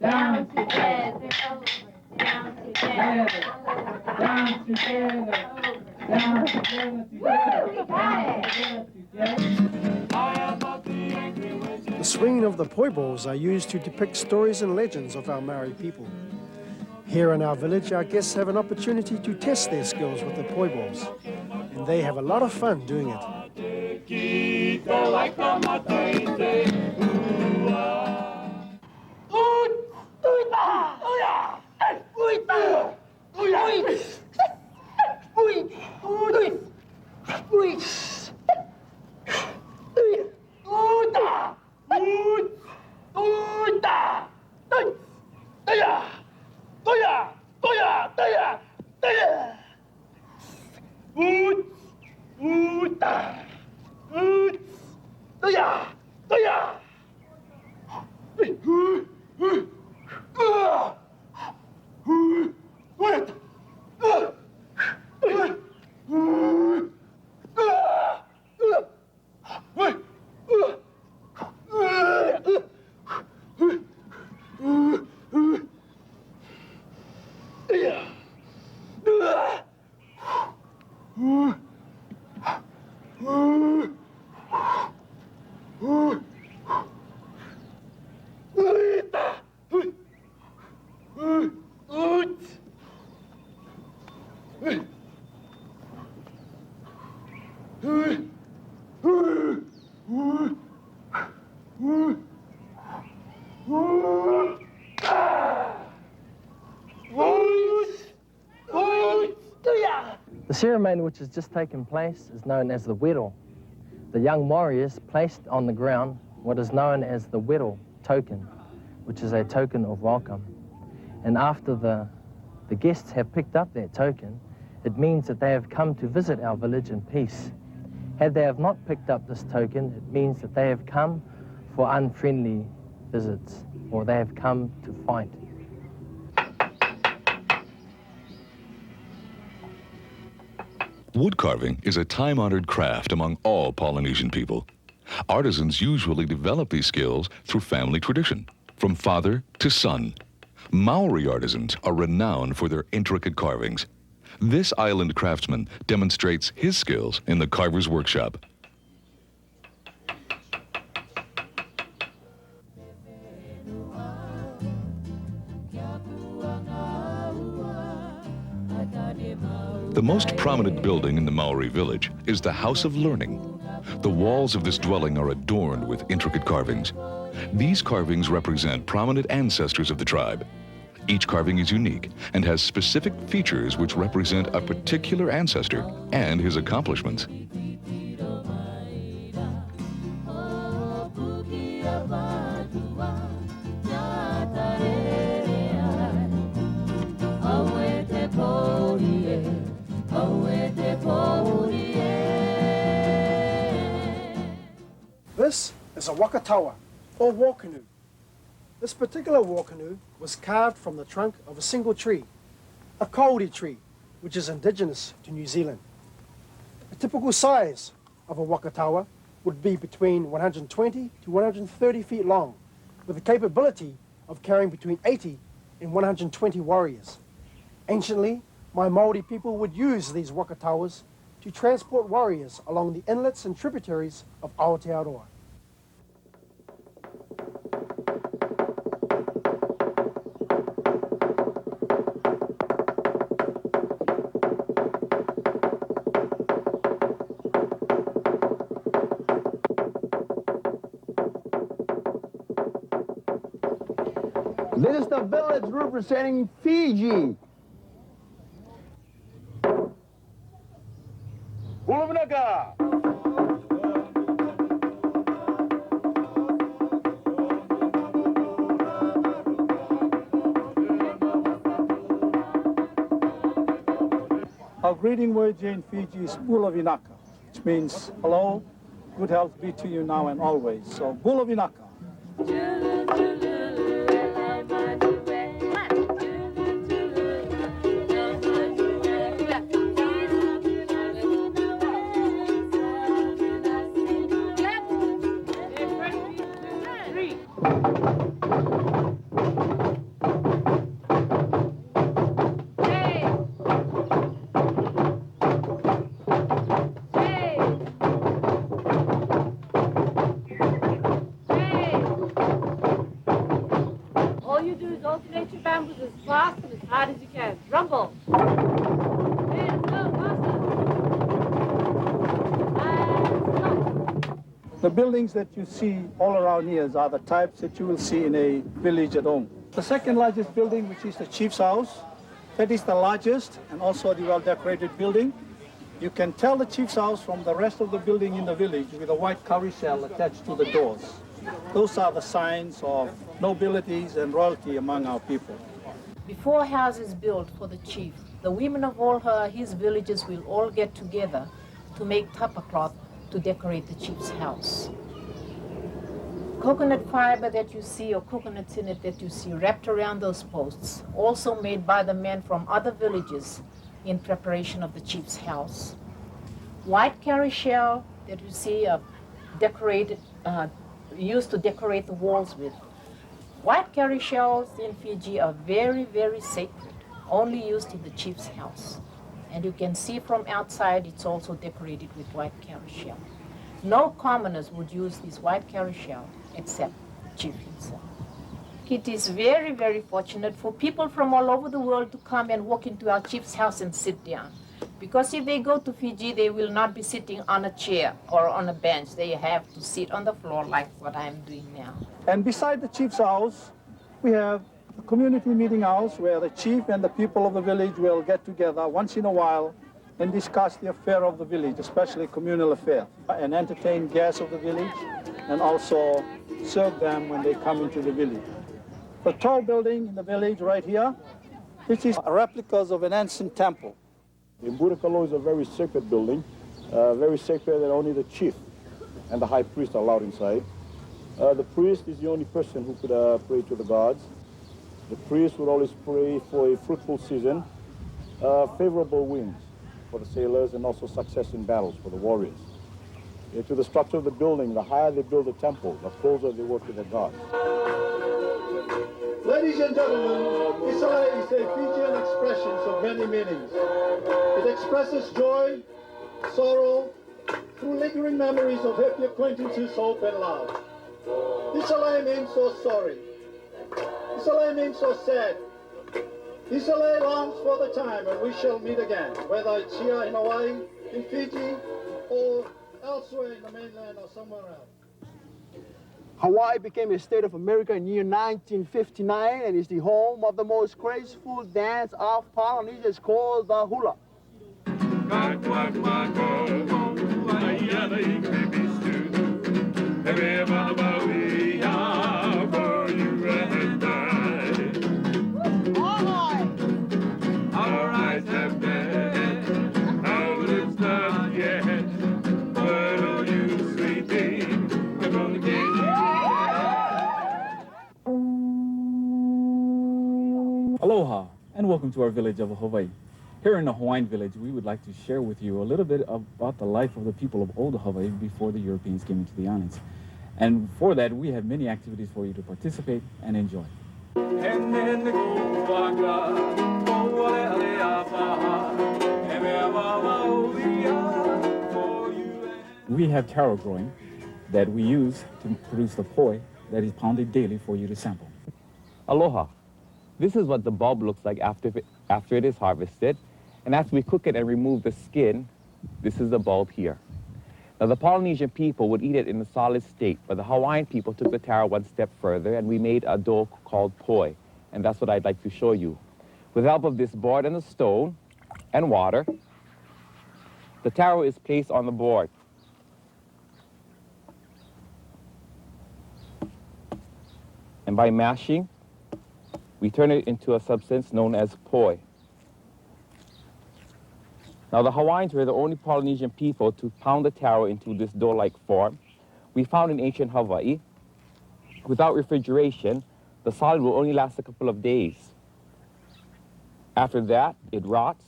Down, together, over. Down together. Down together. Down together. We got it. The swinging of the poi balls are used to depict stories and legends of our Maori people. Here in our village, our guests have an opportunity to test their skills with the poi balls, and they have a lot of fun doing it. The ceremony which has just taken place is known as the wero. The young warriors placed on the ground what is known as the wero token, which is a token of welcome. And after the guests have picked up that token, it means that they have come to visit our village in peace. Had they have not picked up this token, it means that they have come for unfriendly visits, or they have come to fight. Wood carving is a time-honored craft among all Polynesian people. Artisans usually develop these skills through family tradition, from father to son. Maori artisans are renowned for their intricate carvings. This island craftsman demonstrates his skills in the carver's workshop. The most prominent building in the Maori village is the House of Learning. The walls of this dwelling are adorned with intricate carvings. These carvings represent prominent ancestors of the tribe. Each carving is unique and has specific features which represent a particular ancestor and his accomplishments. This is a waka tawa, or war canoe. This particular war canoe was carved from the trunk of a single tree, a kauri tree, which is indigenous to New Zealand. A typical size of a waka tawa would be between 120 to 130 feet long, with the capability of carrying between 80 and 120 warriors. Anciently, my Māori people would use these waka tawas to transport warriors along the inlets and tributaries of Aotearoa. This is the village representing Fiji. Our greeting word here in Fiji is Bula Vinaka, which means hello, good health be to you now and always. So Bula Vinaka. All you do is alternate your bamboos as fast and as hard as you can. Rumble. The buildings that you see all around here are the types that you will see in a village at home. The second largest building, which is the chief's house, that is the largest and also the well-decorated building. You can tell the chief's house from the rest of the building in the village with a white cowrie shell attached to the doors. Those are the signs of nobilities and royalty among our people. Before a house is built for the chief, the women of all his villages will all get together to make tapa cloth to decorate the chief's house. Coconut fiber that you see, or coconut tinnet that you see wrapped around those posts, also made by the men from other villages in preparation of the chief's house. White cowrie shell that you see decorated, used to decorate the walls with. White cowrie shells in Fiji are very, very sacred, only used in the chief's house. And you can see from outside it's also decorated with white cowrie shell. No commoners would use this white cowrie shell except the chief himself. It is very, very fortunate for people from all over the world to come and walk into our chief's house and sit down. Because if they go to Fiji, they will not be sitting on a chair or on a bench. They have to sit on the floor like what I'm doing now. And beside the chief's house, we have a community meeting house where the chief and the people of the village will get together once in a while and discuss the affair of the village, especially communal affairs, and entertain guests of the village and also serve them when they come into the village. The tall building in the village right here, which is replicas of an ancient temple. The Burukalo is a very sacred building, very sacred that only the chief and the high priest are allowed inside. The priest is the only person who could pray to the gods. The priest would always pray for a fruitful season, favorable winds for the sailors, and also success in battles for the warriors. To the structure of the building, the higher they build the temple, the closer they work to their gods. Ladies and gentlemen, Isale is a Fijian expression of many meanings. It expresses joy, sorrow, through lingering memories of happy acquaintances, hope, and love. Isale means so sorry. Isale means so sad. Isale longs for the time when we shall meet again, whether it's here in Hawaii, in Fiji, or elsewhere in the mainland or somewhere else. Hawaii became a state of America in year 1959 and is the home of the most graceful dance of Polynesia. It's called the hula. Aloha, and welcome to our village of Hawaii. Here in the Hawaiian village, we would like to share with you a little bit about the life of the people of old Hawaii before the Europeans came into the islands. And for that, we have many activities for you to participate and enjoy. We have taro growing that we use to produce the poi that is pounded daily for you to sample. Aloha. This is what the bulb looks like after it is harvested. And after we cook it and remove the skin, this is the bulb here. Now, the Polynesian people would eat it in a solid state, but the Hawaiian people took the taro one step further, and we made a dough called poi. And that's what I'd like to show you. With the help of this board and a stone and water, the taro is placed on the board. And by mashing, we turn it into a substance known as poi. Now, the Hawaiians were the only Polynesian people to pound the taro into this dough-like form. We found in ancient Hawaii, without refrigeration, the solid will only last a couple of days. After that, it rots,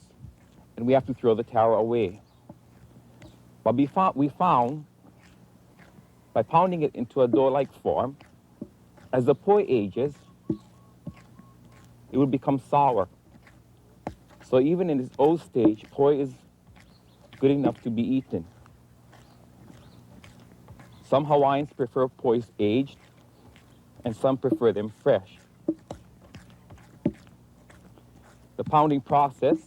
and we have to throw the taro away. But we found, by pounding it into a dough-like form, as the poi ages, it will become sour. So even in its old stage, poi is good enough to be eaten. Some Hawaiians prefer pois aged, and some prefer them fresh. The pounding process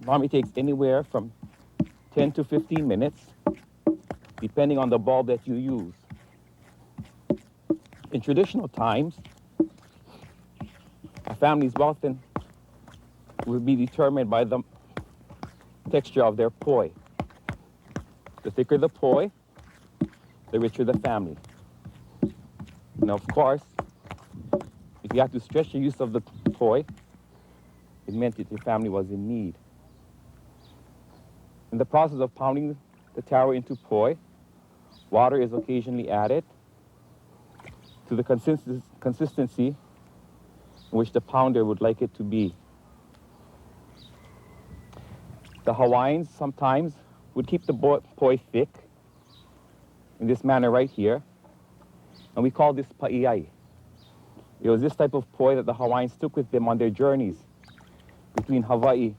normally takes anywhere from 10 to 15 minutes, depending on the bulb that you use. In traditional times, a family's wealth will be determined by the texture of their poi. The thicker the poi, the richer the family. And of course, if you have to stretch the use of the poi, it meant that your family was in need. In the process of pounding the taro into poi, water is occasionally added to the consistency in which the pounder would like it to be. The Hawaiians sometimes would keep the poi thick in this manner right here, and we call this pa'iai. It was this type of poi that the Hawaiians took with them on their journeys between Hawaii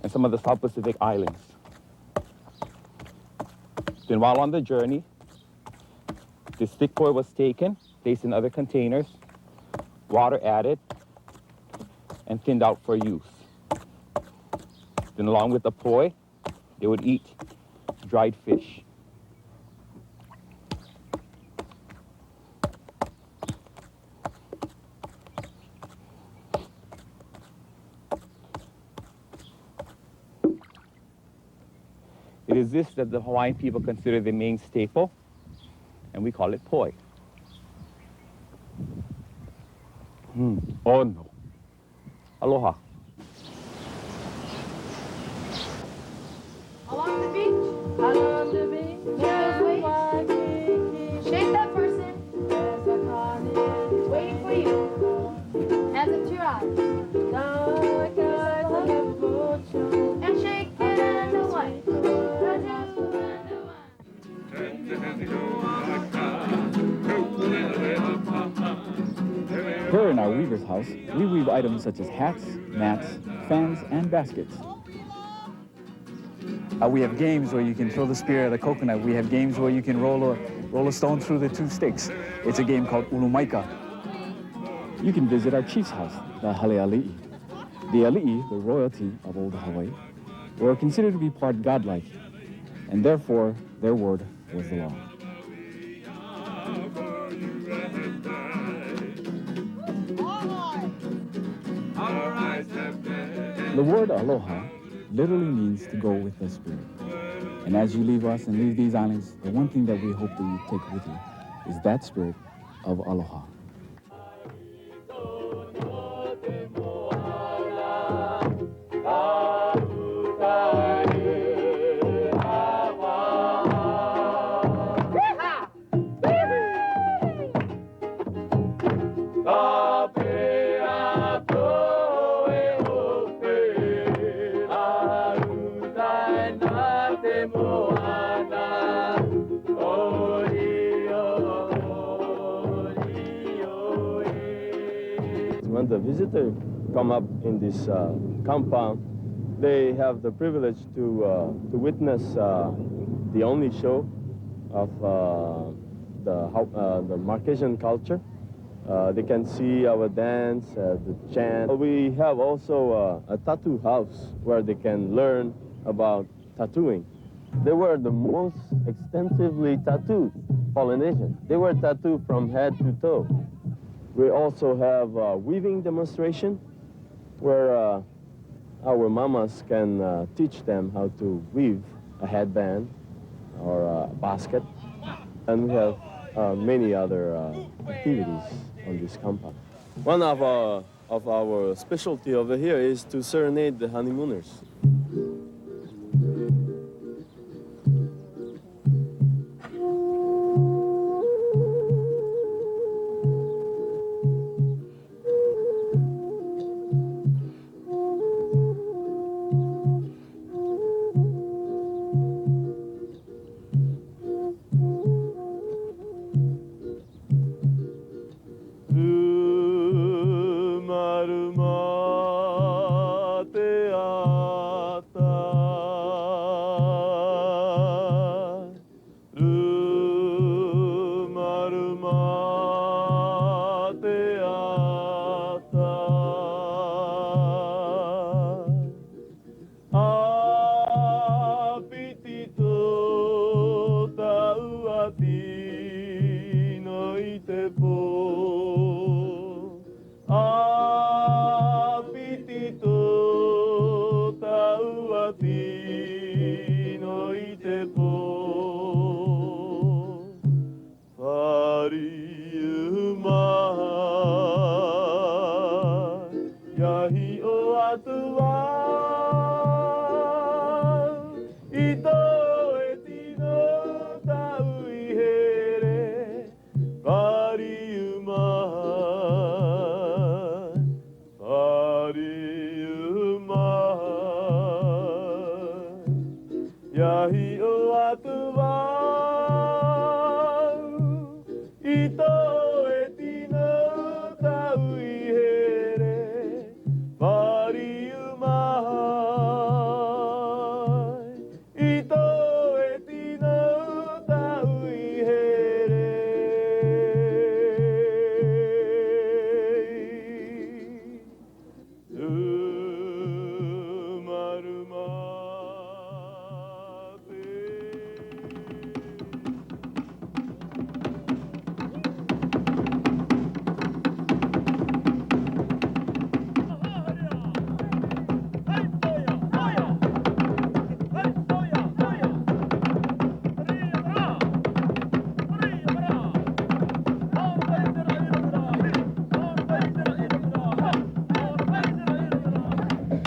and some of the South Pacific islands. Then while on the journey, this thick poi was taken, placed in other containers, water added, and thinned out for use. Then along with the poi, they would eat dried fish. It is this that the Hawaiian people consider the main staple, and we call it poi. Oh no. Aloha. Along the beach. Along the beach. Shake that person. Waiting for you. Hands up to your eyes. And shake it and the white. Here in our weaver's house, we weave items such as hats, mats, fans, and baskets. We have games where you can throw the spear at a coconut. We have games where you can roll a stone through the two sticks. It's a game called ulumaika. You can visit our chief's house, the Haleali'i. The ali'i, the royalty of old Hawaii, were considered to be part godlike, and therefore their word was the law. The word aloha literally means to go with the spirit. And as you leave us and leave these islands, the one thing that we hope that you take with you is that spirit of aloha. When the visitor come up in this compound, they have the privilege to witness the only show of the Marquesian culture. They can see our dance, the chant. We have also a tattoo house where they can learn about tattooing. They were the most extensively tattooed Polynesians. They were tattooed from head to toe. We also have a weaving demonstration where our mamas can teach them how to weave a headband or a basket. And we have many other activities on this compound. One of our specialty over here is to serenade the honeymooners. Maruma te a pino i te pō Whari umai Yahi o atu wau I tō e tino tau I here Whari umai Whari umai Yahi o atu wau I tō e tino tau I here Whari umai I tō e tino tau I here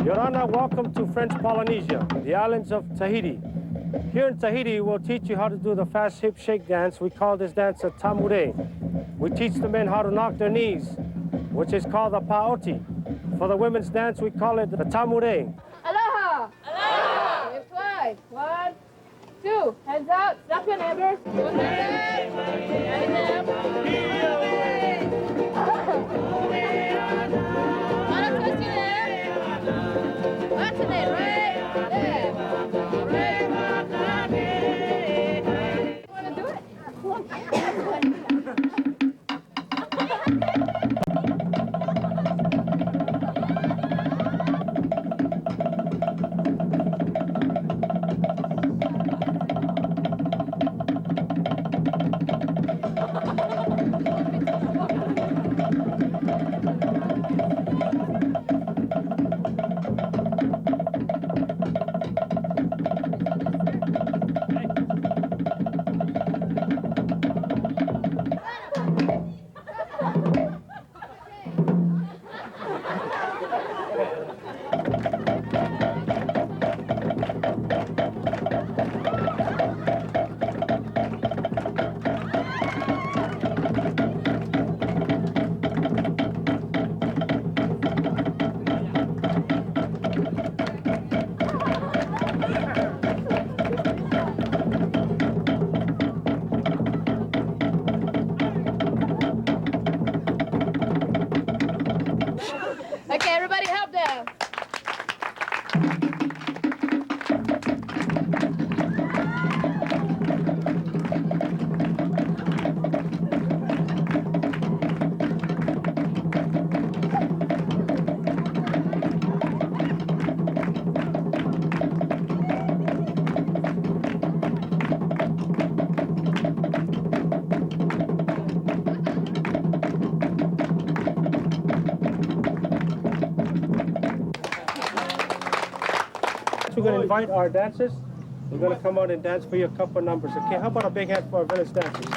Your Honor, welcome to French Polynesia, the islands of Tahiti. Here in Tahiti, we'll teach you how to do the fast hip shake dance. We call this dance a tamure. We teach the men how to knock their knees, which is called the paoti. For the women's dance, we call it the tamure. Aloha! Aloha! Lift wide. 1, 2. Hands out. Snap your neighbors. Alternate, right? There. Right. You want to do it? Okay, everybody help them. We're going to invite our dancers. We're going to come out and dance for you a couple of numbers. Okay, how about a big hand for our village dancers?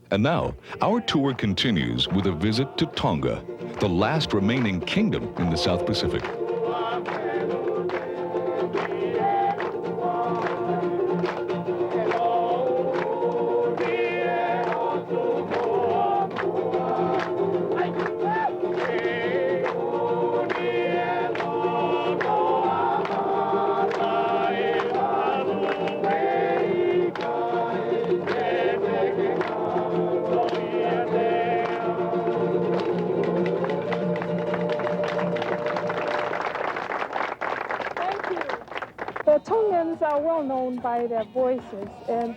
And now, our tour continues with a visit to Tonga, the last remaining kingdom in the South Pacific. The Tongans are well known by their voices, and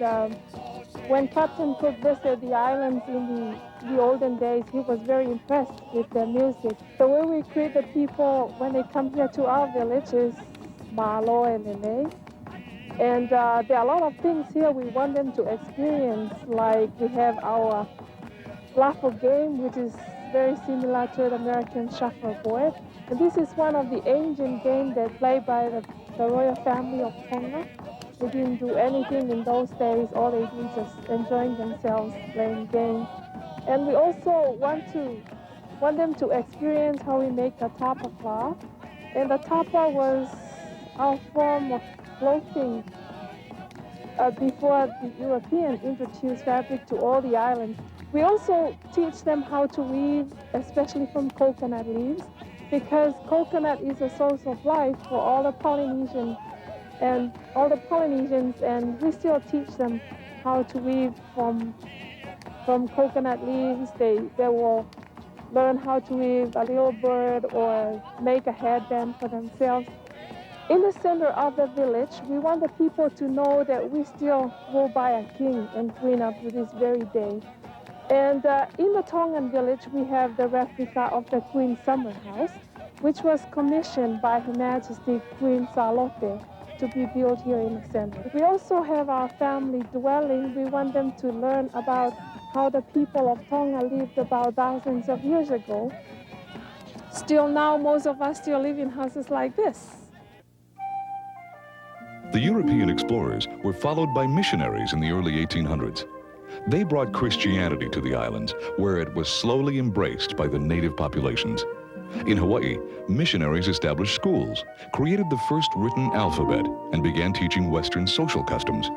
when Captain Cook visited the islands in the olden days, he was very impressed with their music. The way we greet the people when they come here to our village is Malo and Lele. And there are a lot of things here we want them to experience, like we have our Laffle game, which is very similar to the American shuffleboard. And this is one of the ancient games that played by the royal family of Tonga. They didn't do anything in those days. All they did just enjoying themselves playing games. And we also want them to experience how we make the tapa cloth. And the tapa was our form of clothing before the Europeans introduced fabric to all the islands. We also teach them how to weave, especially from coconut leaves, because coconut is a source of life for all the Polynesians, and we still teach them how to weave from coconut leaves. They will learn how to weave a little bird or make a headband for themselves. In the center of the village, we want the people to know that we still rule by a king and queen up to this very day. And in the Tongan village, we have the replica of the Queen's Summer House, which was commissioned by Her Majesty Queen Salote to be built here in the center. We also have our family dwelling. We want them to learn about how the people of Tonga lived about thousands of years ago. Still now, most of us still live in houses like this. The European explorers were followed by missionaries in the early 1800s. They brought Christianity to the islands, where it was slowly embraced by the native populations. In Hawaii, missionaries established schools, created the first written alphabet, and began teaching Western social customs.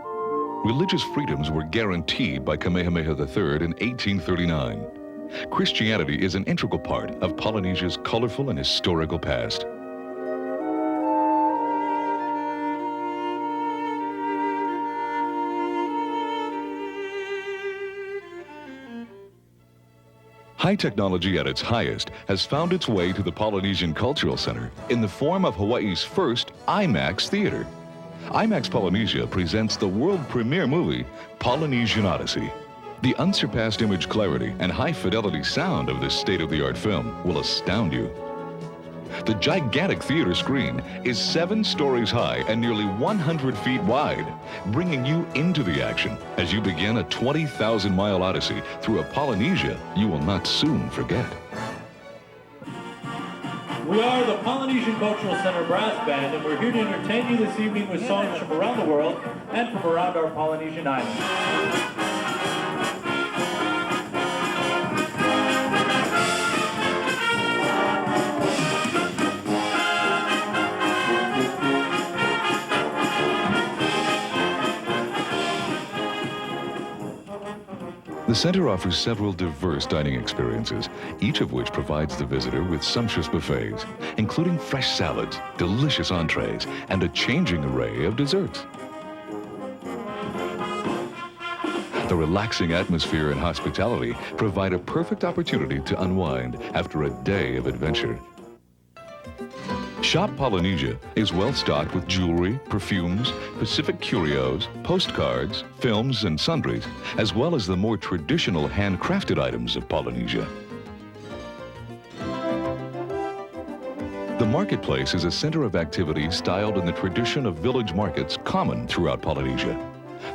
Religious freedoms were guaranteed by Kamehameha III in 1839. Christianity is an integral part of Polynesia's colorful and historical past. High technology at its highest has found its way to the Polynesian Cultural Center in the form of Hawaii's first IMAX theater. IMAX Polynesia presents the world premiere movie, Polynesian Odyssey. The unsurpassed image clarity and high-fidelity sound of this state-of-the-art film will astound you. The gigantic theater screen is 7 stories high and nearly 100 feet wide, bringing you into the action as you begin a 20,000-mile odyssey through a Polynesia you will not soon forget. We are the Polynesian Cultural Center Brass Band, and we're here to entertain you this evening with songs from around the world and from around our Polynesian islands. The center offers several diverse dining experiences, each of which provides the visitor with sumptuous buffets, including fresh salads, delicious entrees, and a changing array of desserts. The relaxing atmosphere and hospitality provide a perfect opportunity to unwind after a day of adventure. Shop Polynesia is well stocked with jewelry, perfumes, Pacific curios, postcards, films, and sundries, as well as the more traditional handcrafted items of Polynesia. The marketplace is a center of activity styled in the tradition of village markets common throughout Polynesia.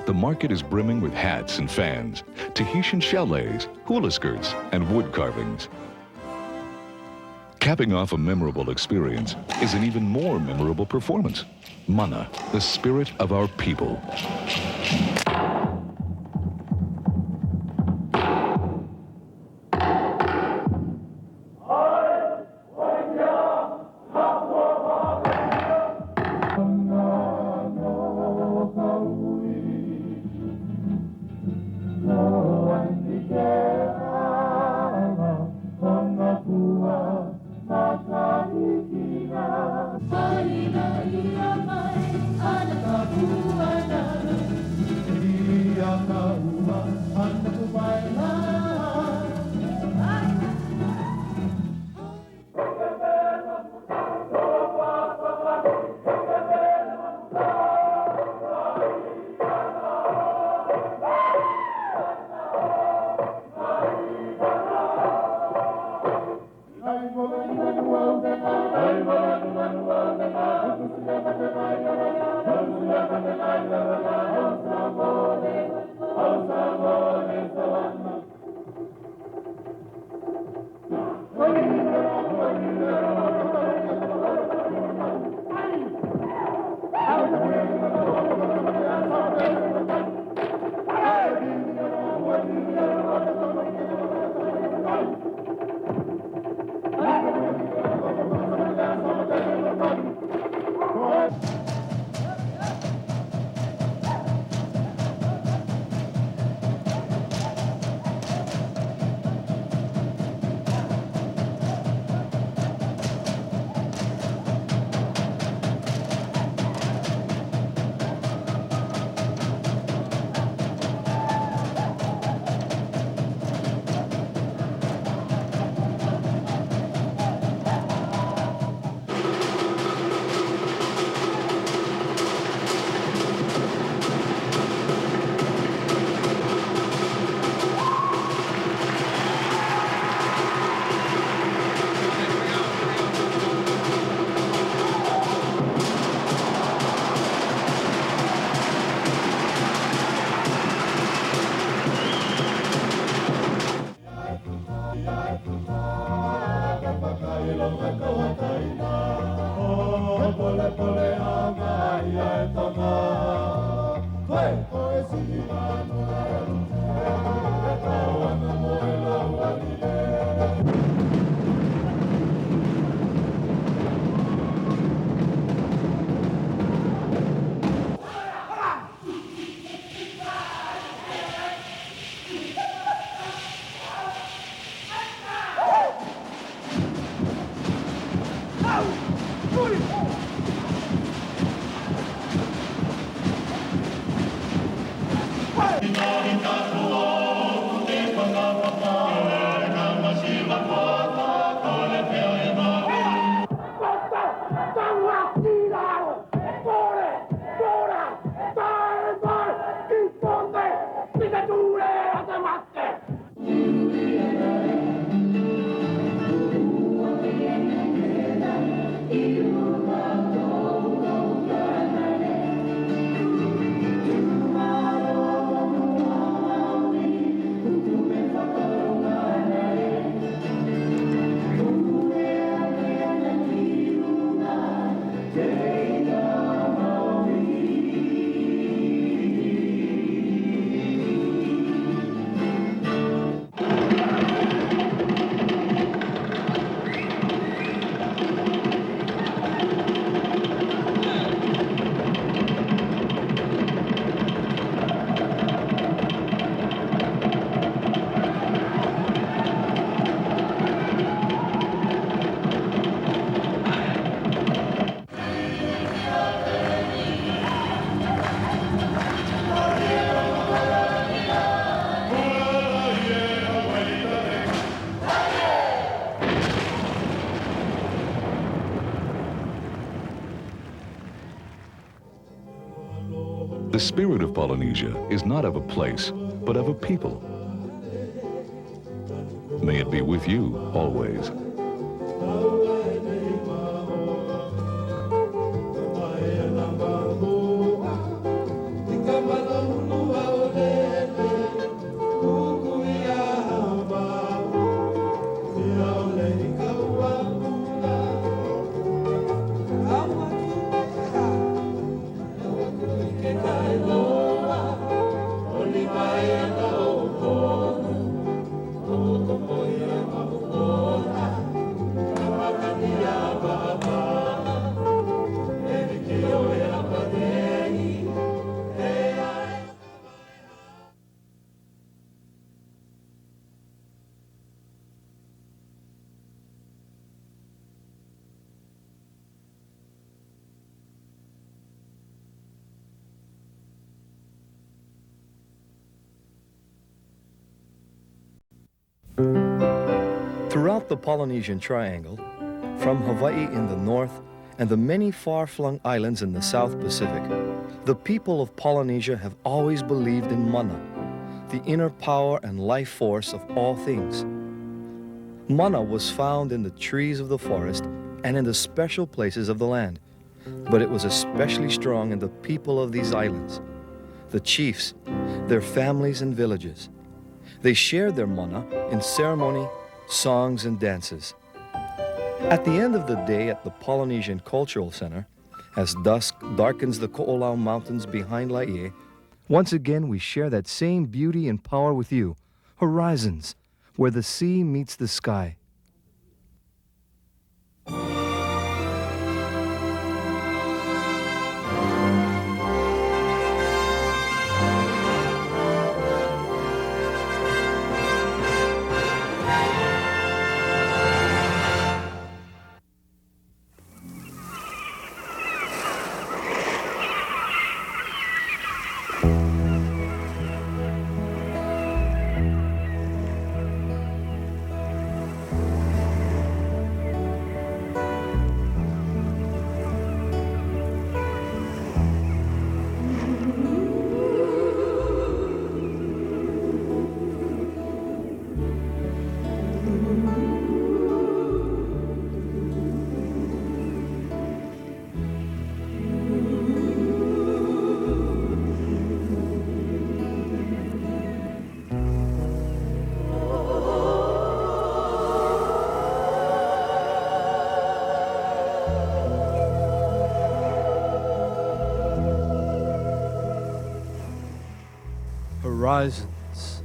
The market is brimming with hats and fans, Tahitian chalets, hula skirts, and wood carvings. Capping off a memorable experience is an even more memorable performance. Mana, the spirit of our people. Bye. The spirit of Polynesia is not of a place, but of a people. May it be with you always. Throughout the Polynesian Triangle, from Hawaii in the north and the many far-flung islands in the South Pacific, the people of Polynesia have always believed in mana, the inner power and life force of all things. Mana was found in the trees of the forest and in the special places of the land. but it was especially strong in the people of these islands, the chiefs, their families and villages. They shared their mana in ceremony, songs, and dances. At the end of the day at the Polynesian Cultural Center, as dusk darkens the Ko'olau Mountains behind Laie, once again we share that same beauty and power with you, horizons, where the sea meets the sky. Horizons,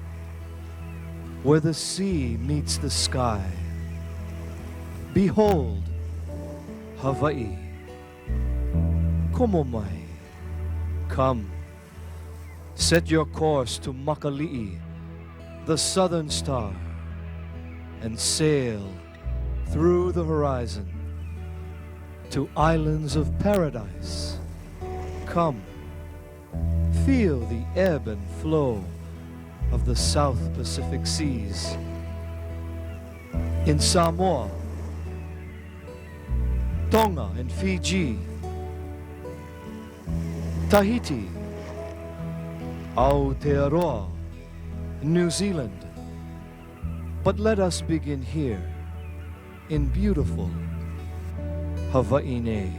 where the sea meets the sky. Behold, Hawaii. Komo mai. Come, set your course to Makali'i, the southern star, and sail through the horizon to islands of paradise. Come, feel the ebb and flow of the South Pacific Seas. In Samoa, Tonga and Fiji, Tahiti, Aotearoa, New Zealand. But let us begin here in beautiful Hawaii.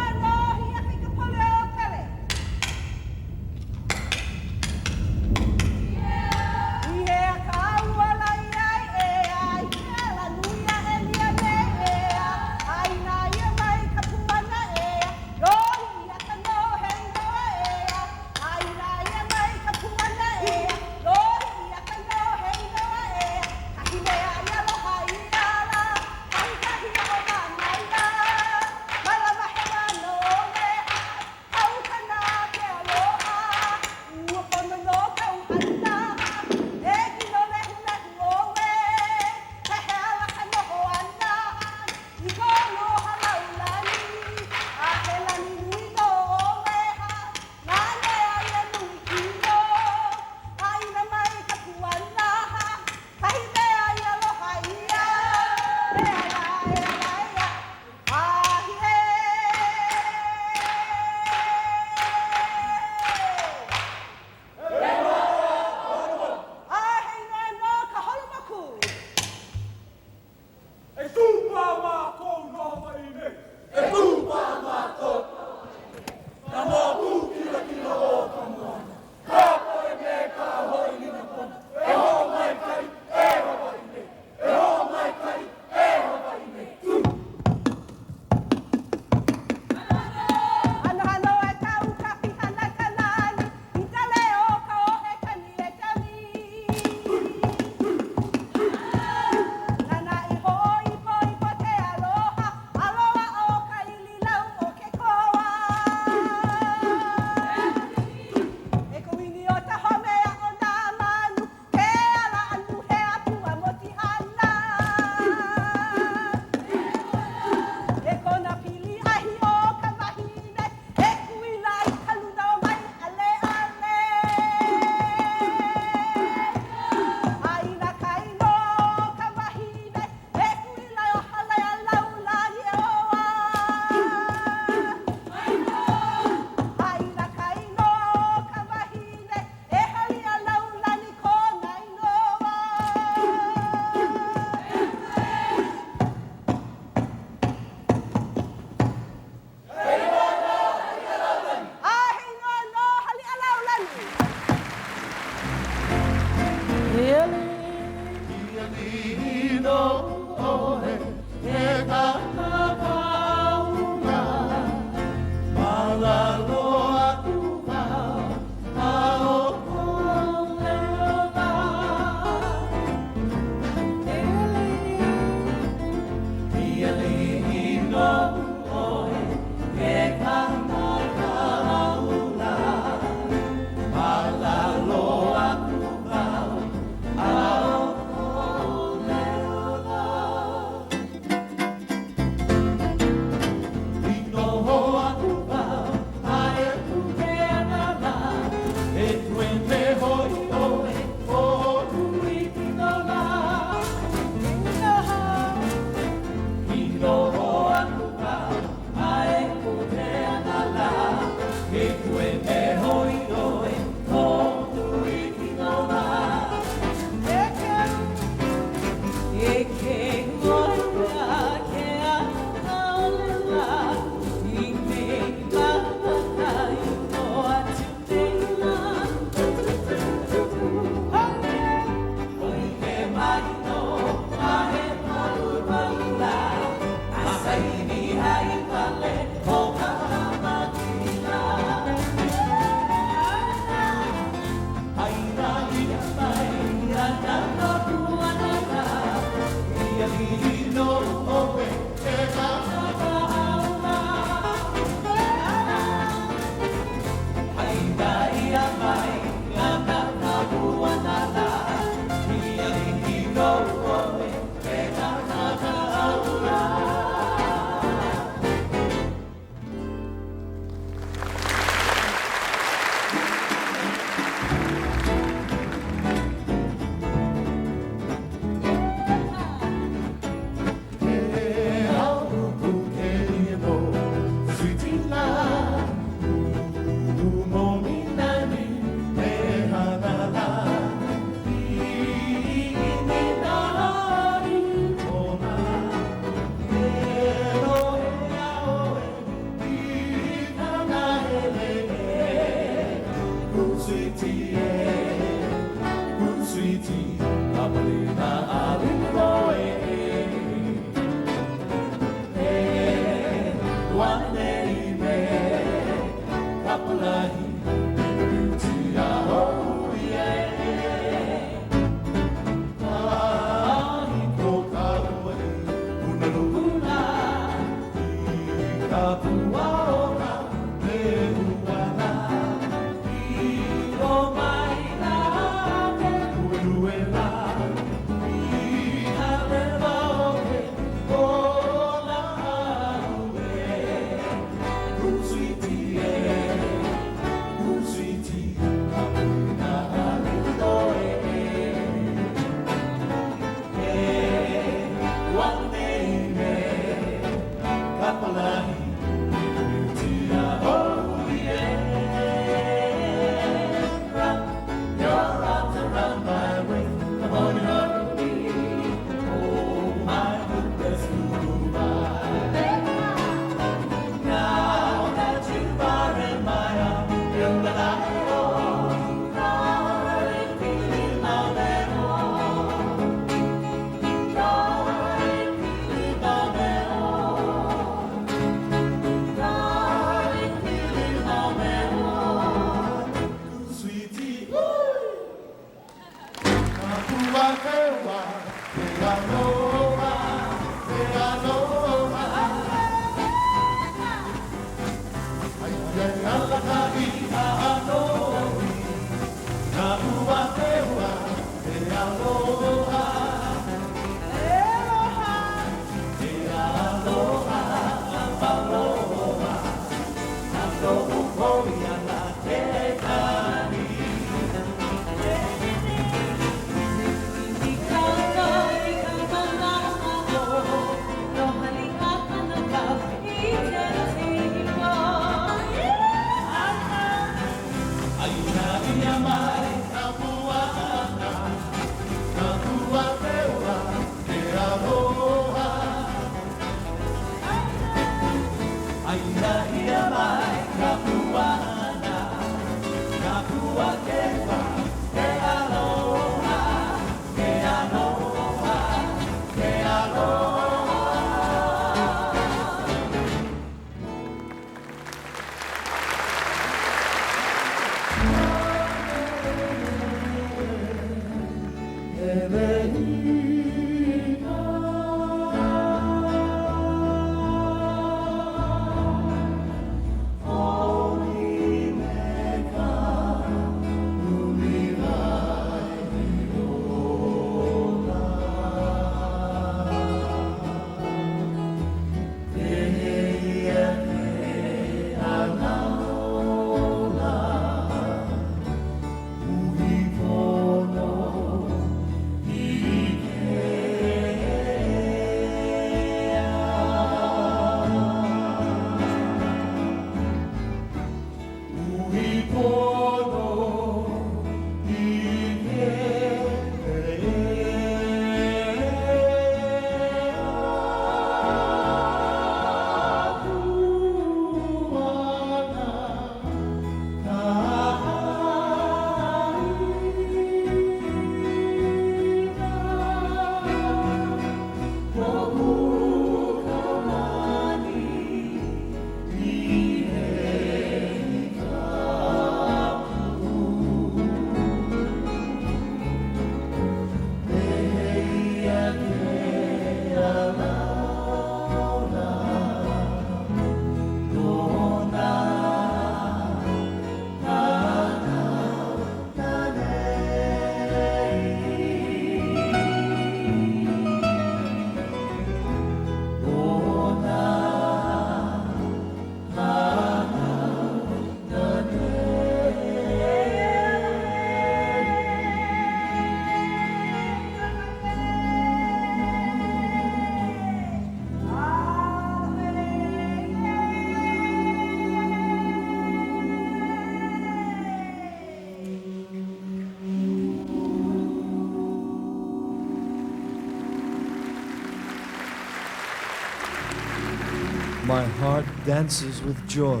My heart dances with joy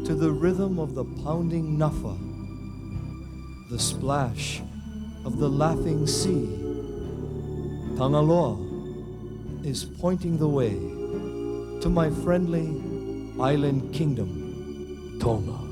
to the rhythm of the pounding nafa the splash of the laughing sea. Tangaloa is pointing the way to my friendly island kingdom, Tonga.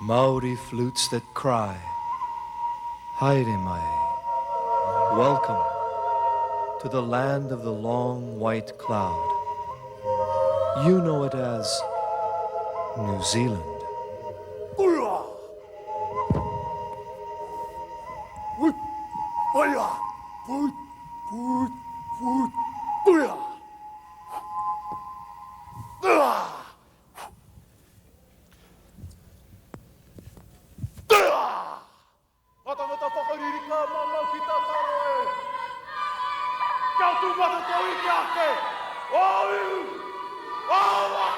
Maori flutes that cry, haere mai, welcome to the land of the long white cloud. You know it as New Zealand. Oahu! Oahu!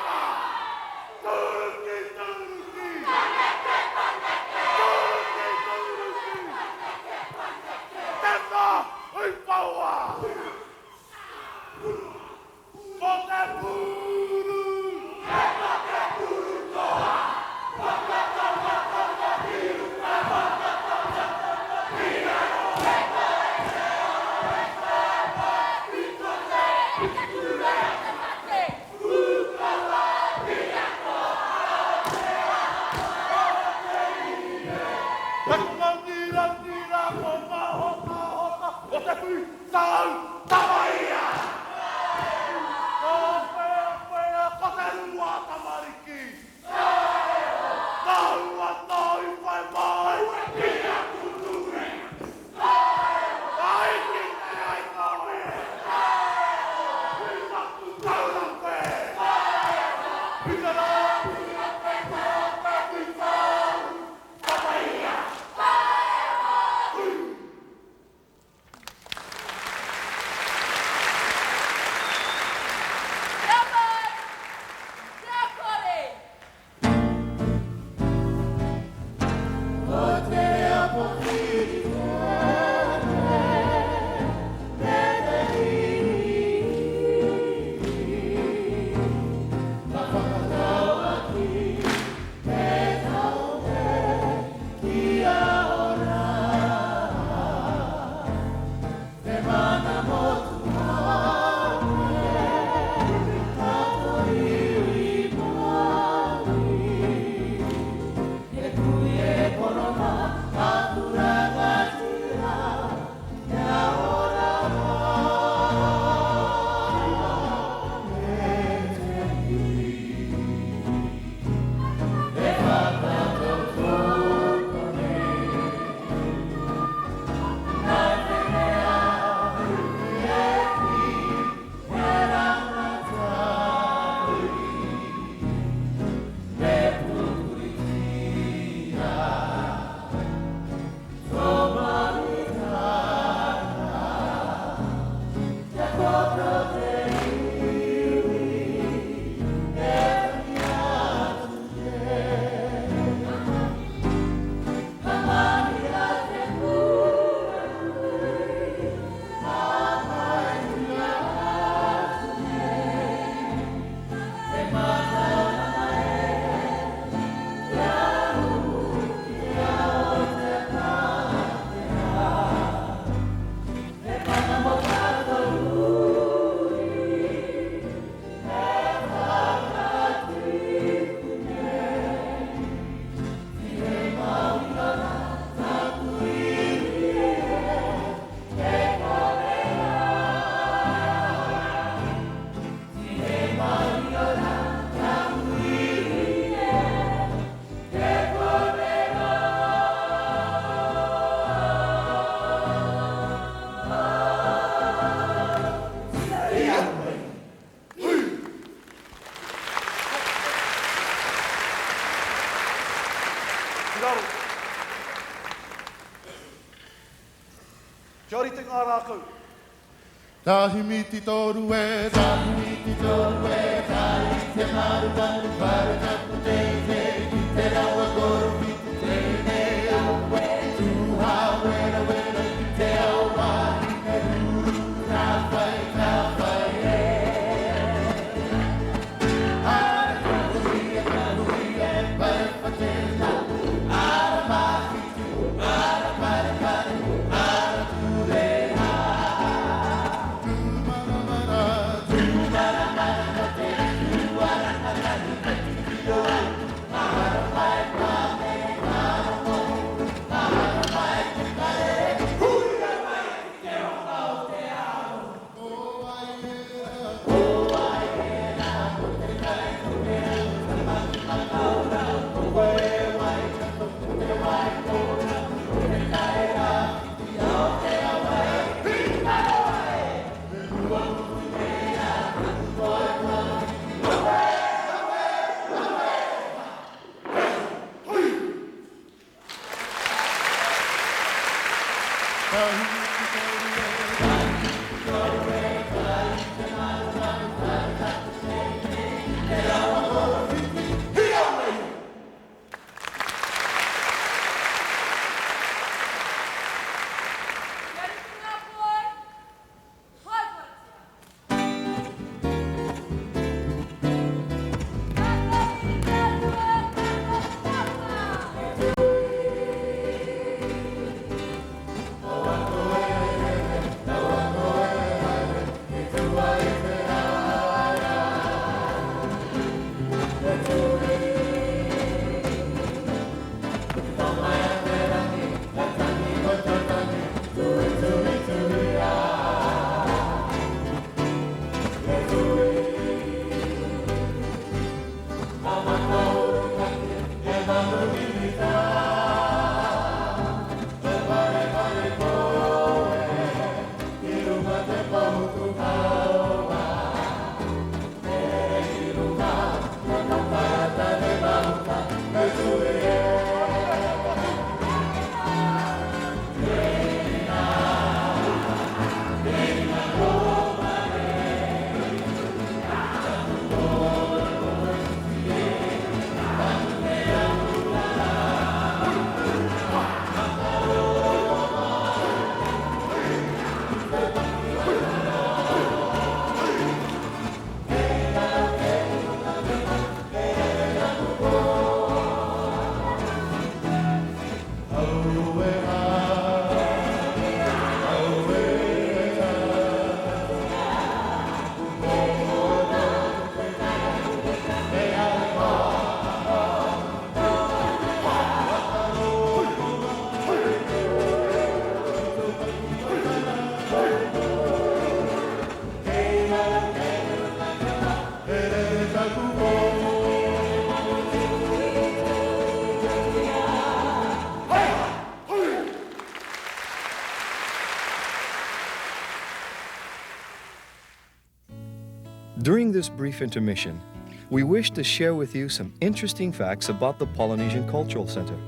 Kia ora te ngā rākau. Tahimiti toru e, tahimiti toru e, tahi te maru maru, para tapu te te, ki te rawa koro pitu te ne au e, tuha wera wera, ki te au mahi, me ruru, ka whai e. Ara kahuia, para whatena, ara mahitu, ara para para, ara tureha. During this brief intermission, we wish to share with you some interesting facts about the Polynesian Cultural Center.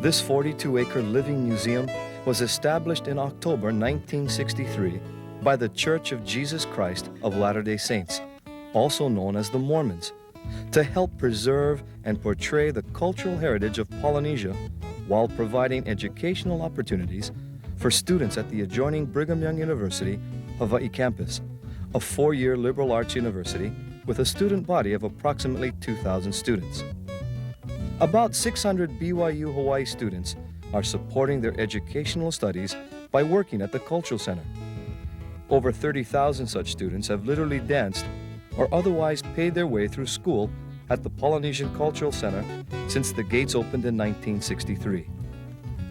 This 42-acre living museum was established in October 1963 by the Church of Jesus Christ of Latter-day Saints, also known as the Mormons, to help preserve and portray the cultural heritage of Polynesia while providing educational opportunities for students at the adjoining Brigham Young University, Hawaii campus, a 4-year liberal arts university with a student body of approximately 2,000 students. About 600 BYU Hawaii students are supporting their educational studies by working at the Cultural Center. Over 30,000 such students have literally danced or otherwise paid their way through school at the Polynesian Cultural Center since the gates opened in 1963.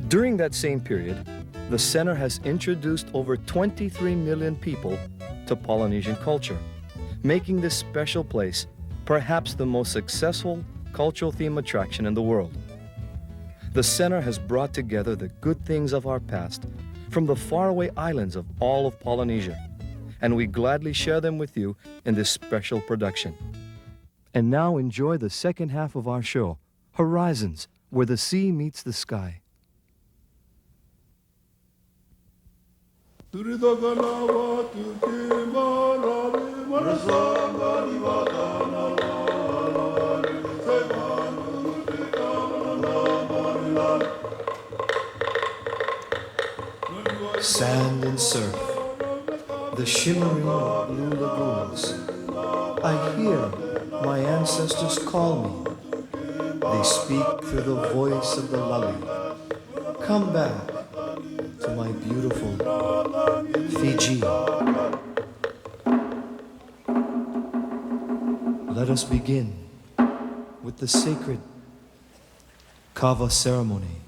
During that same period, the center has introduced over 23 million people to Polynesian culture, making this special place perhaps the most successful cultural theme attraction in the world. The center has brought together the good things of our past from the faraway islands of all of Polynesia, and we gladly share them with you in this special production. And now enjoy the second half of our show, Horizons, where the sea meets the sky. Sand and surf, the shimmering of blue lagoons. I hear my ancestors call me. They speak through the voice of the lully. Come back to my beautiful Fiji. Let us begin with the sacred kava ceremony.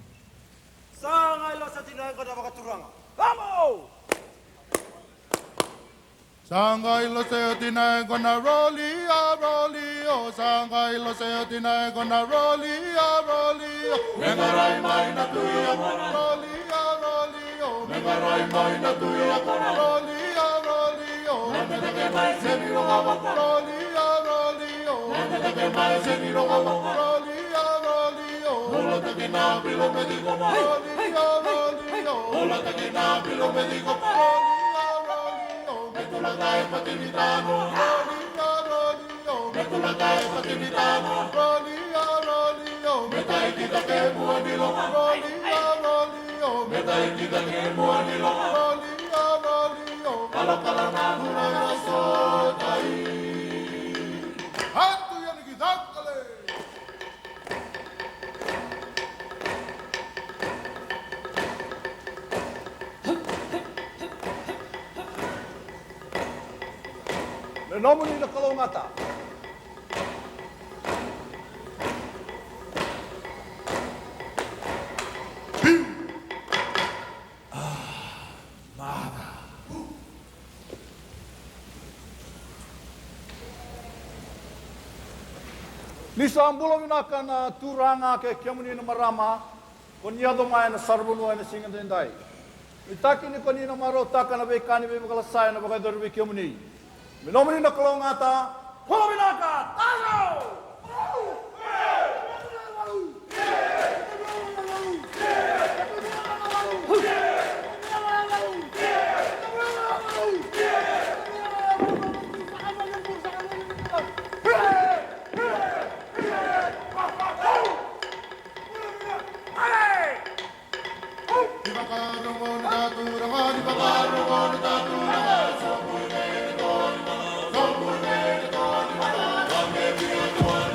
Sangai lo se tina gonna rollie oh sangai lo se tina gonna rollie oh Mega rai mai na tuia rollie oh Mega rai mai na tuia rollie oh Nanda ke mai se ni ro rollie oh Nanda ke mai se ni ro rollie oh Ola ta ke na bilo me digo rollie oh Ola ta ke na bilo me digo rollie Metulagai patinitano, rolio, rolio. Metulagai patinitano, rolio, rolio. Metai kita ke muanilo, rolio, rolio. Metai kita ke muanilo, rolio, rolio. Kala na huna sotai. Hantu yang gidakale. Nomuni na kalongata. Nisa ambulo minaka na turanga ke kiamuni na marama, konyado mai na sarbunu na singatendai. Itaki ni koni na maro taka na bekani be makalasay na bakay dorbi kiamuni. Minomini na kalongata, polo minaka, tayo! One.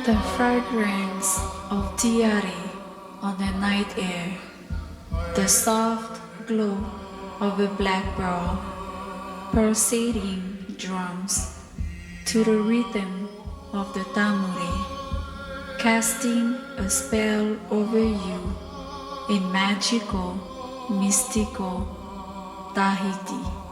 The fragrance of tiare on the night air, the soft glow of a black ball, pulsating drums to the rhythm of the tamure, casting a spell over you in magical, mystical Tahiti.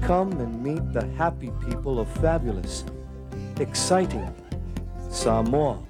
come and meet the happy people of fabulous, exciting Samoa.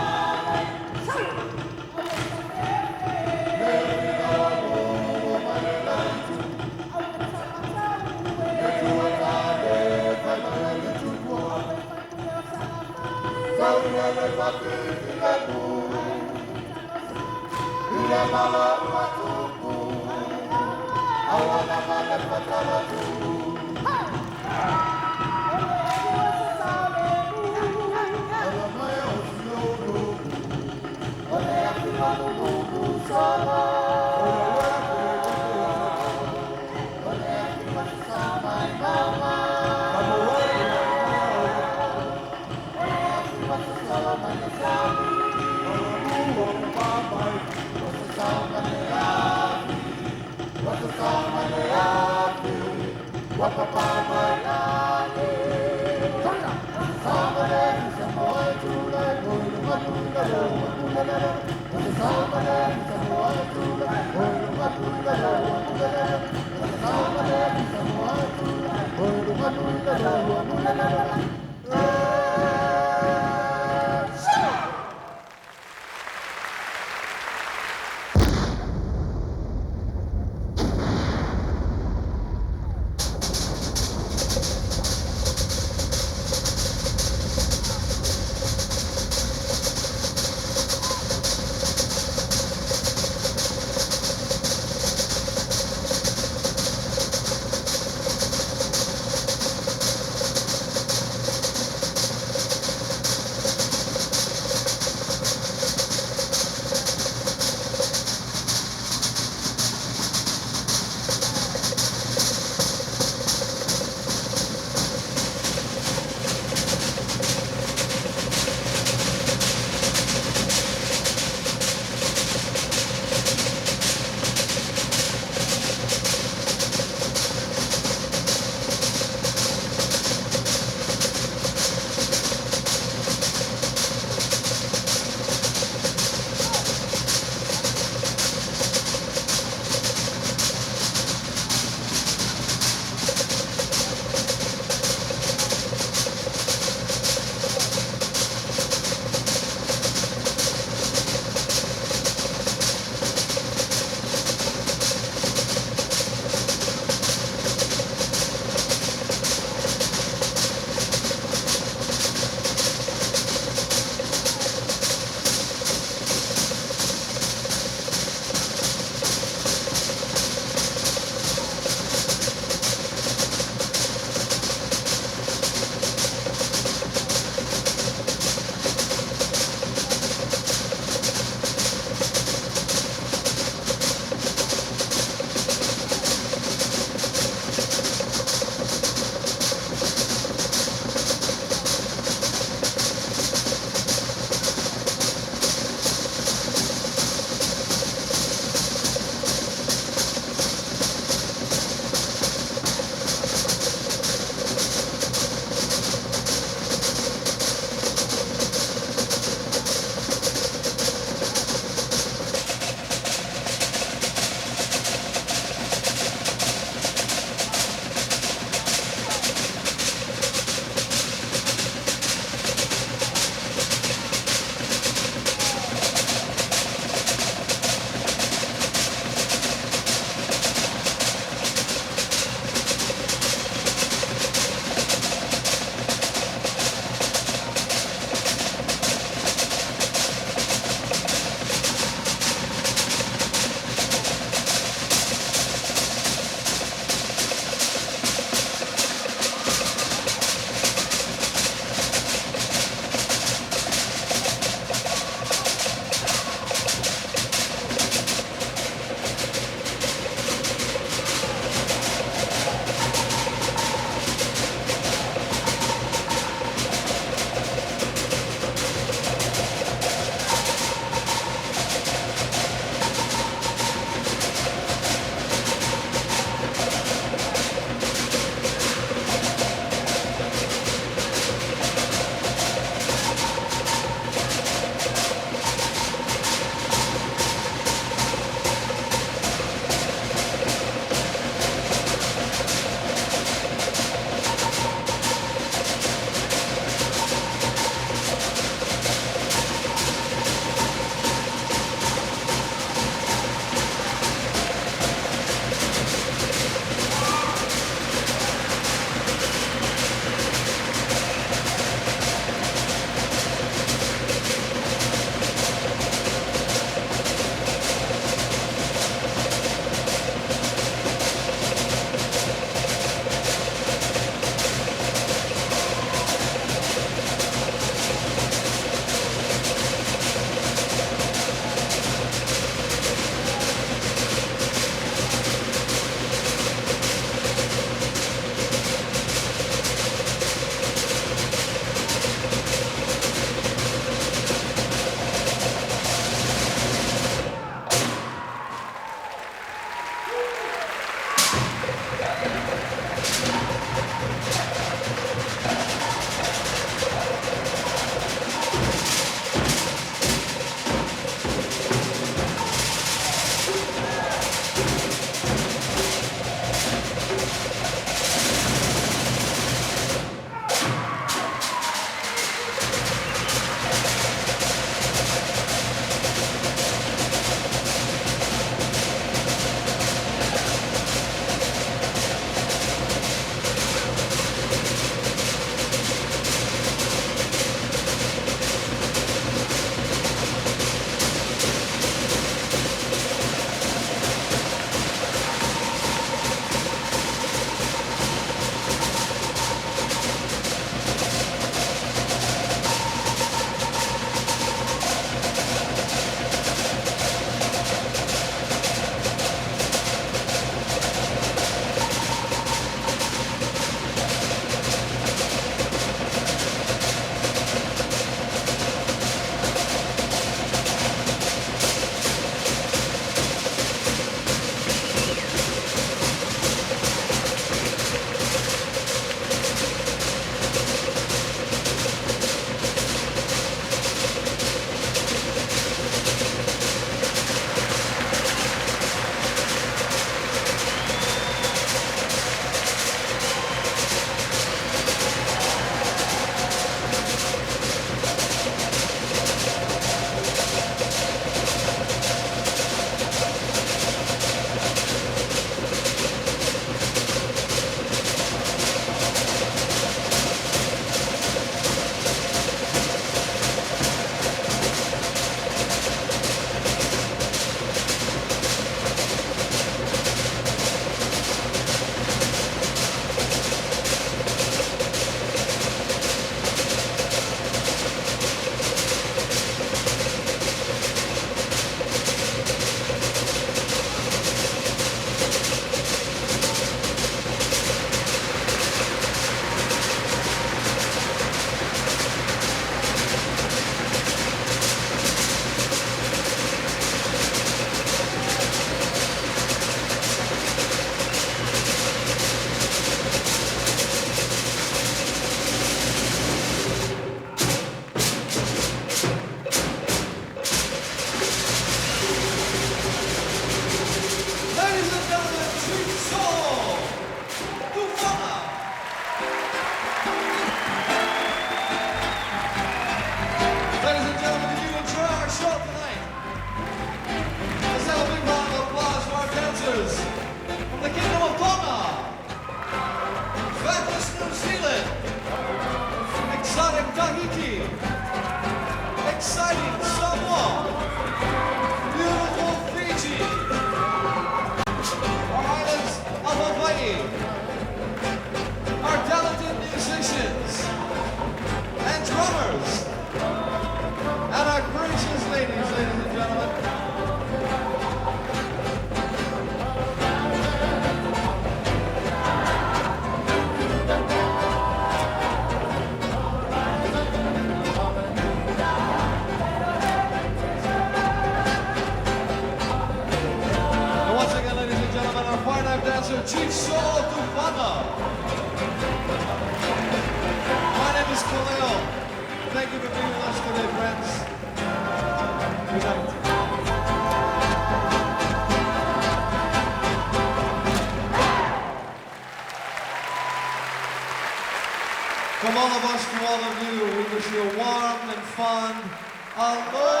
respond, aloha!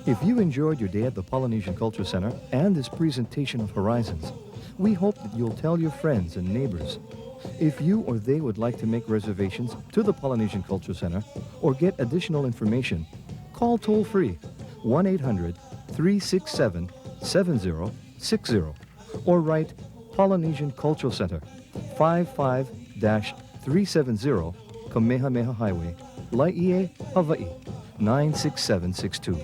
If you enjoyed your day at the Polynesian Culture Center and this presentation of Horizons, we hope that you'll tell your friends and neighbors. If you or they would like to make reservations to the Polynesian Culture Center or get additional information, call toll-free 1-800-367-7060 or write Polynesian Cultural Center, 55-370 Kamehameha Highway, Laie, Hawaii, 96762.